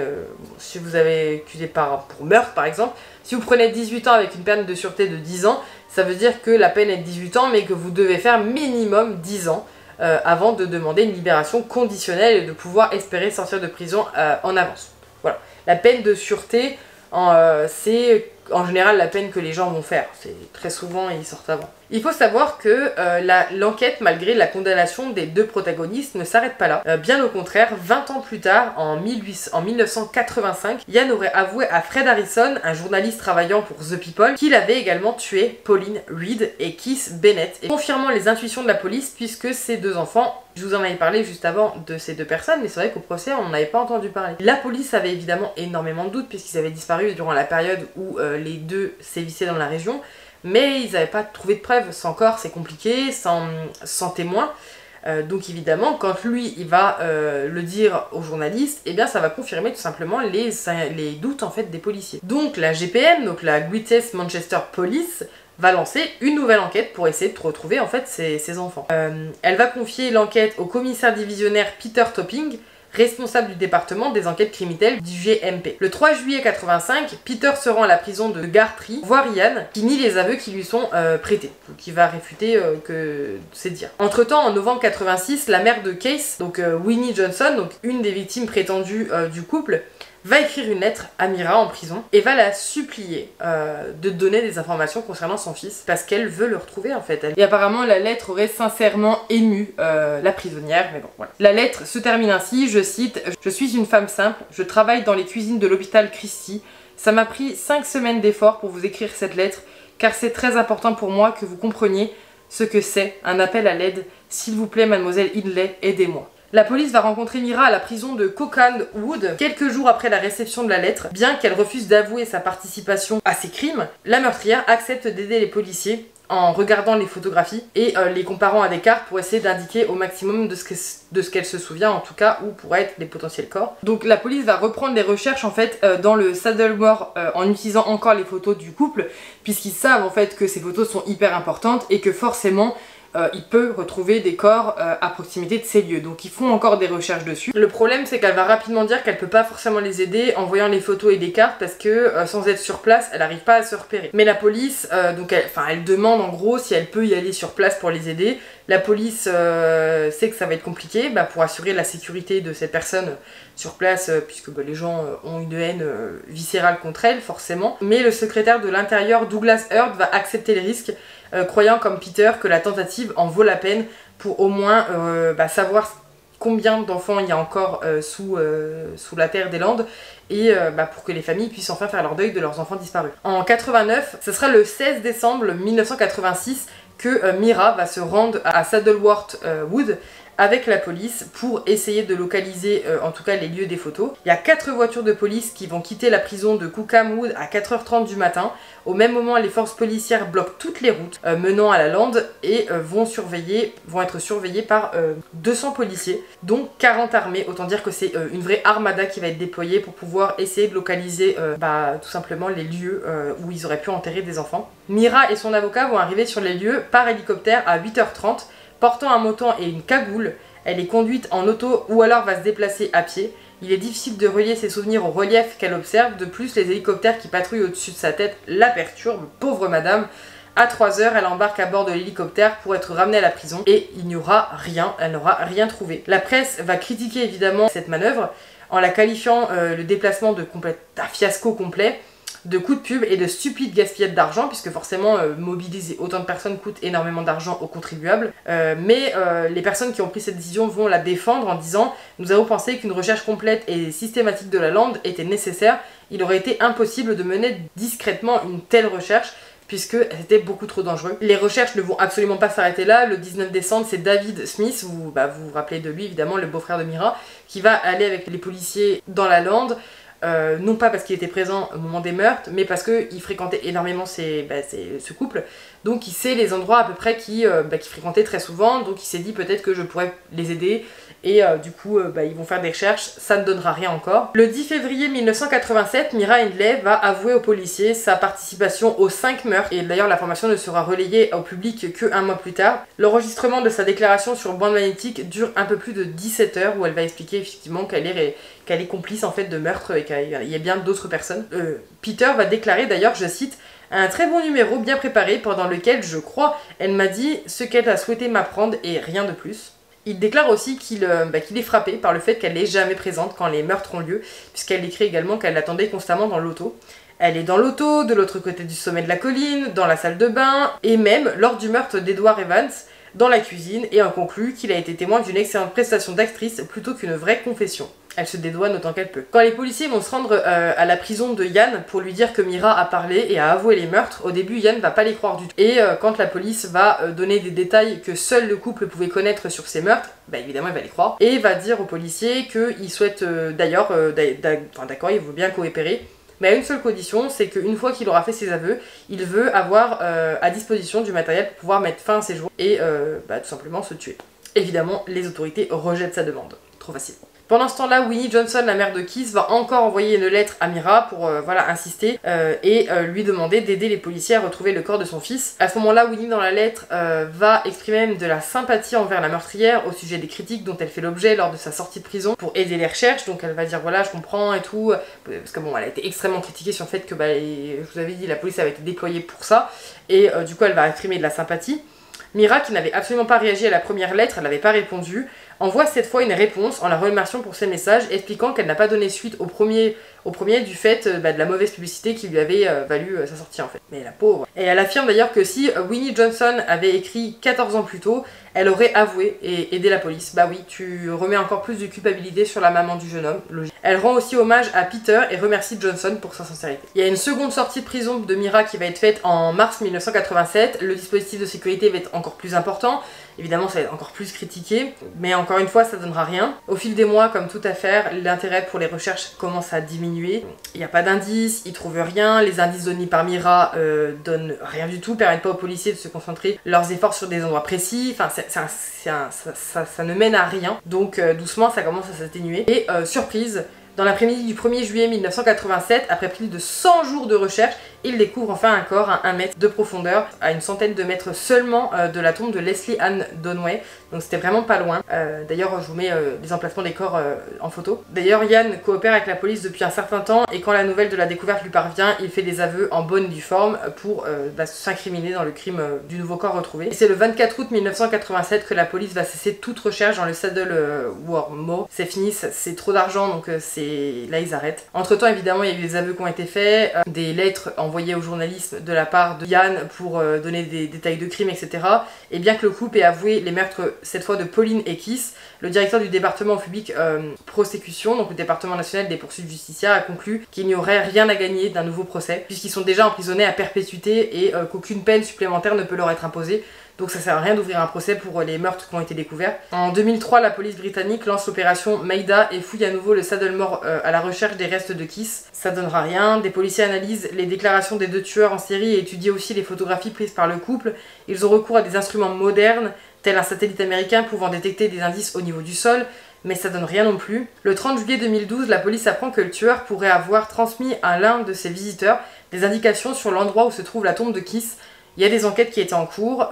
si vous avez accusé pour meurtre, par exemple, si vous prenez 18 ans avec une peine de sûreté de 10 ans, ça veut dire que la peine est de 18 ans, mais que vous devez faire minimum 10 ans. Avant de demander une libération conditionnelle et de pouvoir espérer sortir de prison en avance. Voilà. La peine de sûreté, c'est en général la peine que les gens vont faire. C'est très souvent, ils sortent avant. Il faut savoir que l'enquête, malgré la condamnation des 2 protagonistes, ne s'arrête pas là. Bien au contraire, 20 ans plus tard, en 1985, Ian aurait avoué à Fred Harrison, un journaliste travaillant pour The People, qu'il avait également tué Pauline Reed et Keith Bennett, et confirmant les intuitions de la police puisque ces 2 enfants, je vous en avais parlé juste avant de ces 2 personnes, mais c'est vrai qu'au procès, on n'en avait pas entendu parler. La police avait évidemment énormément de doutes puisqu'ils avaient disparu durant la période où les 2 sévissaient dans la région, mais ils n'avaient pas trouvé de preuves. Sans corps, c'est compliqué, sans témoins. Donc évidemment, quand lui, il va le dire aux journalistes, eh bien ça va confirmer tout simplement les doutes en fait des policiers. Donc la GPM, donc la Greatest Manchester Police, va lancer une nouvelle enquête pour essayer de retrouver en fait ces enfants. Elle va confier l'enquête au commissaire divisionnaire Peter Topping, responsable du département des enquêtes criminelles du GMP. Le 3 juillet 85, Peter se rend à la prison de Gartree voir Ian, qui nie les aveux qui lui sont prêtés, donc il va réfuter que c'est dire. Entre temps, en novembre 86, la mère de Case, donc Winnie Johnson, donc une des victimes prétendues du couple, va écrire une lettre à Myra en prison et va la supplier de donner des informations concernant son fils parce qu'elle veut le retrouver en fait. Et apparemment la lettre aurait sincèrement ému la prisonnière, mais bon voilà. La lettre se termine ainsi, je cite « Je suis une femme simple, je travaille dans les cuisines de l'hôpital Christie. Ça m'a pris 5 semaines d'efforts pour vous écrire cette lettre car c'est très important pour moi que vous compreniez ce que c'est un appel à l'aide. S'il vous plaît mademoiselle Hindley, aidez-moi. » La police va rencontrer Mira à la prison de Cockenwood quelques jours après la réception de la lettre. Bien qu'elle refuse d'avouer sa participation à ces crimes, la meurtrière accepte d'aider les policiers en regardant les photographies et les comparant à des cartes pour essayer d'indiquer au maximum de ce qu'elle se souvient, en tout cas, où pourraient être les potentiels corps. Donc la police va reprendre les recherches en fait dans le Saddlemore en utilisant encore les photos du couple, puisqu'ils savent en fait que ces photos sont hyper importantes et que forcément il peut retrouver des corps à proximité de ces lieux. Donc ils font encore des recherches dessus. Le problème c'est qu'elle va rapidement dire qu'elle peut pas forcément les aider en voyant les photos et les cartes parce que sans être sur place, elle n'arrive pas à se repérer. Mais la police, elle demande en gros si elle peut y aller sur place pour les aider. La police sait que ça va être compliqué pour assurer la sécurité de cette personne sur place puisque les gens ont une haine viscérale contre elle forcément. Mais le secrétaire de l'intérieur Douglas Hurd va accepter les risques croyant comme Peter que la tentative en vaut la peine pour au moins savoir combien d'enfants il y a encore sous la terre des Landes et pour que les familles puissent enfin faire leur deuil de leurs enfants disparus. En 89, ce sera le 16 décembre 1986 que Mira va se rendre à Saddleworth Wood avec la police pour essayer de localiser en tout cas les lieux des photos. Il y a 4 voitures de police qui vont quitter la prison de Cockenwood à 4h30 du matin. Au même moment, les forces policières bloquent toutes les routes menant à la lande et vont être surveillées par 200 policiers, dont 40 armés. Autant dire que c'est une vraie armada qui va être déployée pour pouvoir essayer de localiser tout simplement les lieux où ils auraient pu enterrer des enfants. Mira et son avocat vont arriver sur les lieux par hélicoptère à 8h30. Portant un moton et une cagoule, elle est conduite en auto ou alors va se déplacer à pied. Il est difficile de relier ses souvenirs au relief qu'elle observe. De plus, les hélicoptères qui patrouillent au-dessus de sa tête la perturbent. Pauvre madame. À 3h, elle embarque à bord de l'hélicoptère pour être ramenée à la prison et il n'y aura rien, elle n'aura rien trouvé. La presse va critiquer évidemment cette manœuvre en la qualifiant le déplacement d'un fiasco complet, de coups de pub et de stupide gaspillage d'argent, puisque forcément mobiliser autant de personnes coûte énormément d'argent aux contribuables. Mais les personnes qui ont pris cette décision vont la défendre en disant « Nous avons pensé qu'une recherche complète et systématique de la lande était nécessaire. Il aurait été impossible de mener discrètement une telle recherche puisque c'était beaucoup trop dangereux. Les recherches ne vont absolument pas s'arrêter là. Le 19 décembre, c'est David Smith, vous vous rappelez de lui évidemment, le beau-frère de Mira, qui va aller avec les policiers dans la lande. Non pas parce qu'il était présent au moment des meurtres, mais parce qu'il fréquentait énormément ce couple, donc il sait les endroits à peu près qu'il fréquentait très souvent, donc il s'est dit peut-être que je pourrais les aider, et du coup ils vont faire des recherches, ça ne donnera rien encore. Le 10 février 1987, Mira Hindley va avouer aux policiers sa participation aux 5 meurtres, et d'ailleurs l'information ne sera relayée au public que 1 mois plus tard. L'enregistrement de sa déclaration sur bande magnétique dure un peu plus de 17 heures, où elle va expliquer effectivement qu'elle est complice en fait de meurtre et qu'il y a bien d'autres personnes. Peter va déclarer d'ailleurs, je cite, « Un très bon numéro bien préparé pendant lequel, je crois, elle m'a dit ce qu'elle a souhaité m'apprendre et rien de plus. » Il déclare aussi qu'il est frappé par le fait qu'elle n'est jamais présente quand les meurtres ont lieu, puisqu'elle écrit également qu'elle l'attendait constamment dans l'auto. Elle est dans l'auto, de l'autre côté du sommet de la colline, dans la salle de bain, et même lors du meurtre d'Edward Evans, dans la cuisine, et en conclut qu'il a été témoin d'une excellente prestation d'actrice plutôt qu'une vraie confession. Elle se dédouane autant qu'elle peut. Quand les policiers vont se rendre à la prison de Yann pour lui dire que Mira a parlé et a avoué les meurtres, au début Yann va pas les croire du tout. Et quand la police va donner des détails que seul le couple pouvait connaître sur ces meurtres, évidemment il va les croire. Et va dire aux policiers qu'il souhaite d'accord, il veut bien coopérer, mais à une seule condition, c'est qu'une fois qu'il aura fait ses aveux, il veut avoir à disposition du matériel pour pouvoir mettre fin à ses jours et tout simplement se tuer. Évidemment, les autorités rejettent sa demande. Trop facile. Pendant ce temps-là, Winnie Johnson, la mère de Keith, va encore envoyer une lettre à Mira pour insister et lui demander d'aider les policiers à retrouver le corps de son fils. À ce moment-là, Winnie, dans la lettre, va exprimer même de la sympathie envers la meurtrière au sujet des critiques dont elle fait l'objet lors de sa sortie de prison pour aider les recherches. Donc elle va dire voilà, je comprends et tout, parce que bon, elle a été extrêmement critiquée sur le fait que, je vous avais dit, la police avait été déployée pour ça, et du coup elle va exprimer de la sympathie. Mira, qui n'avait absolument pas réagi à la première lettre, elle n'avait pas répondu, envoie cette fois une réponse en la remerciant pour ses messages, expliquant qu'elle n'a pas donné suite au premier du fait de la mauvaise publicité qui lui avait valu sa sortie en fait. Mais la pauvre. Et elle affirme d'ailleurs que si Winnie Johnson avait écrit 14 ans plus tôt, elle aurait avoué et aidé la police. Bah oui, tu remets encore plus de culpabilité sur la maman du jeune homme, logique. Elle rend aussi hommage à Peter et remercie Johnson pour sa sincérité. Il y a une seconde sortie de prison de Mira qui va être faite en mars 1987, le dispositif de sécurité va être encore plus important. évidemment ça va être encore plus critiqué, mais encore une fois ça donnera rien. Au fil des mois, comme toute affaire, l'intérêt pour les recherches commence à diminuer. Il n'y a pas d'indices, ils trouvent rien, les indices donnés par Mira donnent rien du tout, permettent pas aux policiers de se concentrer leurs efforts sur des endroits précis, enfin ça ne mène à rien, donc doucement ça commence à s'atténuer. Et surprise, dans l'après-midi du 1er juillet 1987, après plus de 100 jours de recherche, ils découvrent enfin un corps à 1 mètre de profondeur, à une centaine de mètres seulement de la tombe de Leslie Ann Downey. Donc c'était vraiment pas loin. D'ailleurs, je vous mets les emplacements des corps en photo. D'ailleurs, Ian coopère avec la police depuis un certain temps et quand la nouvelle de la découverte lui parvient, il fait des aveux en bonne et due forme pour s'incriminer dans le crime du nouveau corps retrouvé. Et c'est le 24 août 1987 que la police va cesser toute recherche dans le Saddle Moor. C'est fini, c'est trop d'argent, donc là ils arrêtent. Entre temps, évidemment, il y a eu des aveux qui ont été faits, des lettres envoyées aux journalistes de la part de Ian pour donner des détails de crime, etc. Et bien que le couple ait avoué les meurtres cette fois de Pauline et Keith, le directeur du département public prosécution, donc le département national des poursuites justicières, a conclu qu'il n'y aurait rien à gagner d'un nouveau procès, puisqu'ils sont déjà emprisonnés à perpétuité et qu'aucune peine supplémentaire ne peut leur être imposée. Donc ça sert à rien d'ouvrir un procès pour les meurtres qui ont été découverts. En 2003, la police britannique lance l'opération Maida et fouille à nouveau le Saddle Moor à la recherche des restes de Keith. Ça donnera rien. Des policiers analysent les déclarations des 2 tueurs en série et étudient aussi les photographies prises par le couple. Ils ont recours à des instruments modernes, tel un satellite américain pouvant détecter des indices au niveau du sol, mais ça donne rien non plus. Le 30 juillet 2012, la police apprend que le tueur pourrait avoir transmis à l'un de ses visiteurs des indications sur l'endroit où se trouve la tombe de Keith. Il y a des enquêtes qui étaient en cours,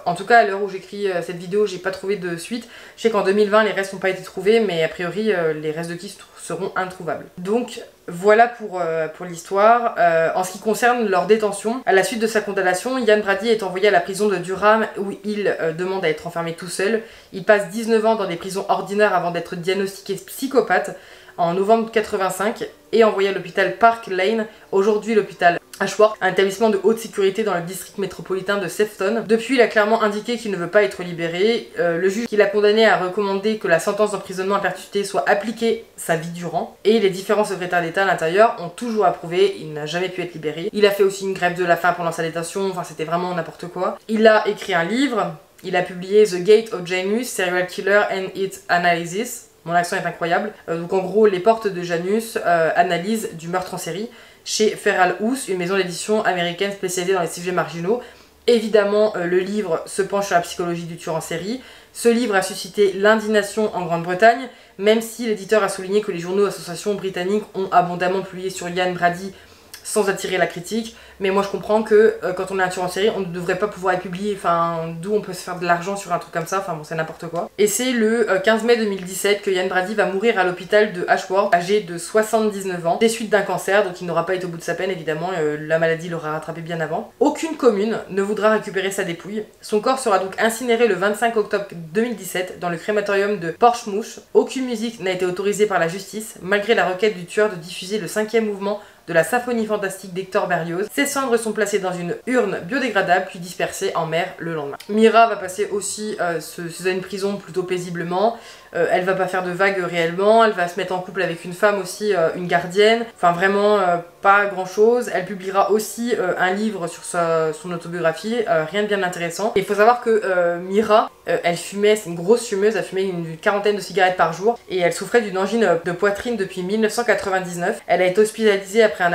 en tout cas à l'heure où j'écris cette vidéo, j'ai pas trouvé de suite. Je sais qu'en 2020 les restes n'ont pas été trouvés, mais a priori les restes de Keith seront introuvables. Donc voilà pour l'histoire. En ce qui concerne leur détention, à la suite de sa condamnation, Ian Brady est envoyé à la prison de Durham où il demande à être enfermé tout seul. Il passe 19 ans dans des prisons ordinaires avant d'être diagnostiqué psychopathe en novembre 85 et envoyé à l'hôpital Park Lane, aujourd'hui l'hôpital Ashworth, un établissement de haute sécurité dans le district métropolitain de Sefton. Depuis, il a clairement indiqué qu'il ne veut pas être libéré. Le juge qui l'a condamné a recommandé que la sentence d'emprisonnement à perpétuité soit appliquée sa vie durant. Et les différents secrétaires d'État à l'intérieur ont toujours approuvé, il n'a jamais pu être libéré. Il a fait aussi une grève de la faim pendant sa détention, enfin c'était vraiment n'importe quoi. Il a écrit un livre, il a publié The Gate of Janus, Serial Killer and Its Analysis. Mon accent est incroyable. Donc en gros, les portes de Janus, analyse du meurtre en série, chez Feral House, une maison d'édition américaine spécialisée dans les sujets marginaux. Évidemment, le livre se penche sur la psychologie du tueur en série. Ce livre a suscité l'indignation en Grande-Bretagne, même si l'éditeur a souligné que les journaux et associations britanniques ont abondamment publié sur Ian Brady sans attirer la critique. Mais moi je comprends que quand on est un tueur en série, on ne devrait pas pouvoir être publié, enfin d'où on peut se faire de l'argent sur un truc comme ça, enfin bon c'est n'importe quoi. Et c'est le 15 mai 2017 que Ian Brady va mourir à l'hôpital de Ashworth, âgé de 79 ans, des suites d'un cancer, donc il n'aura pas été au bout de sa peine évidemment, la maladie l'aura rattrapé bien avant. Aucune commune ne voudra récupérer sa dépouille. Son corps sera donc incinéré le 25 octobre 2017 dans le crématorium de Portsmouth. Aucune musique n'a été autorisée par la justice, malgré la requête du tueur de diffuser le 5e mouvement de la symphonie fantastique d'Hector Berlioz. Ses cendres sont placées dans une urne biodégradable puis dispersées en mer le lendemain. Mira va passer aussi ses années de prison plutôt paisiblement. Elle va pas faire de vagues réellement, elle va se mettre en couple avec une femme aussi, une gardienne, enfin vraiment pas grand chose. Elle publiera aussi un livre sur son autobiographie, rien de bien intéressant. Et il faut savoir que Mira, elle fumait, c'est une grosse fumeuse, elle fumait une quarantaine de cigarettes par jour et elle souffrait d'une angine de poitrine depuis 1999. Elle a été hospitalisée après un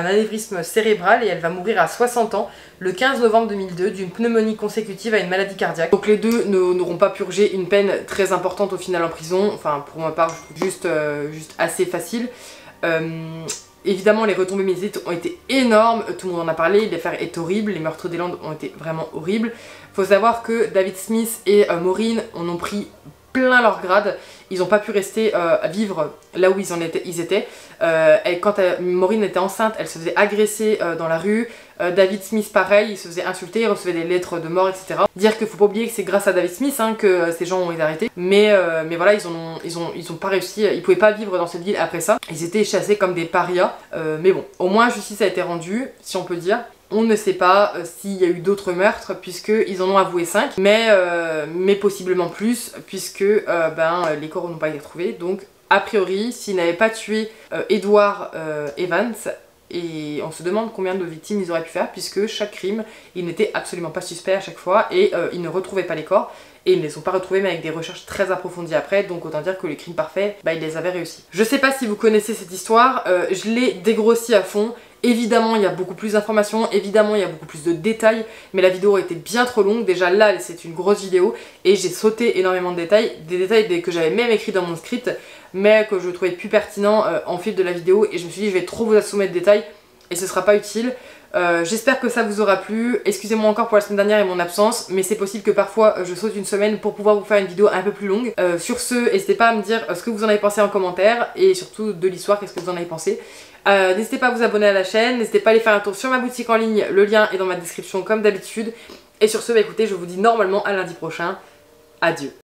anévrisme cérébral et elle va mourir à 60 ans le 15 novembre 2002 d'une pneumonie consécutive à une maladie cardiaque. Donc les deux n'auront pas purgé une peine très importante au final en prison, enfin pour ma part je trouve juste assez facile. Évidemment les retombées médiatiques ont été énormes, tout le monde en a parlé, l'affaire est horrible, les meurtres des Landes ont été vraiment horribles. Faut savoir que David Smith et Maureen en ont pris plein leur grade, ils n'ont pas pu rester à vivre là où ils étaient. Quand Maureen était enceinte, elle se faisait agresser dans la rue. David Smith pareil, il se faisait insulter, il recevait des lettres de mort, etc. Dire qu'il faut pas oublier que c'est grâce à David Smith hein, que ces gens ont été arrêtés. Mais voilà, ils ont pas réussi, ils pouvaient pas vivre dans cette ville après ça. Ils étaient chassés comme des parias. Mais bon, au moins justice a été rendue, si on peut dire. On ne sait pas s'il y a eu d'autres meurtres puisqu'ils en ont avoué 5, mais possiblement plus puisque les corps n'ont pas été trouvés. Donc a priori, s'ils n'avaient pas tué Edward Evans, et on se demande combien de victimes ils auraient pu faire, puisque chaque crime, ils n'étaient absolument pas suspects à chaque fois, et ils ne retrouvaient pas les corps. Et ils ne les ont pas retrouvés, mais avec des recherches très approfondies après, donc autant dire que les crimes parfaits, bah ils les avaient réussi. Je sais pas si vous connaissez cette histoire, je l'ai dégrossie à fond. Évidemment il y a beaucoup plus d'informations, évidemment il y a beaucoup plus de détails, mais la vidéo a été bien trop longue. Déjà là c'est une grosse vidéo et j'ai sauté énormément de détails, des détails que j'avais même écrit dans mon script, mais que je trouvais plus pertinent en fil de la vidéo, et je me suis dit je vais trop vous assommer de détails et ce sera pas utile. J'espère que ça vous aura plu. Excusez-moi encore pour la semaine dernière et mon absence, mais c'est possible que parfois je saute une semaine pour pouvoir vous faire une vidéo un peu plus longue. Sur ce, n'hésitez pas à me dire ce que vous en avez pensé en commentaire, et surtout de l'histoire, qu'est-ce que vous en avez pensé. N'hésitez pas à vous abonner à la chaîne, n'hésitez pas à aller faire un tour sur ma boutique en ligne, le lien est dans ma description comme d'habitude. Et sur ce, bah écoutez, je vous dis normalement à lundi prochain. Adieu.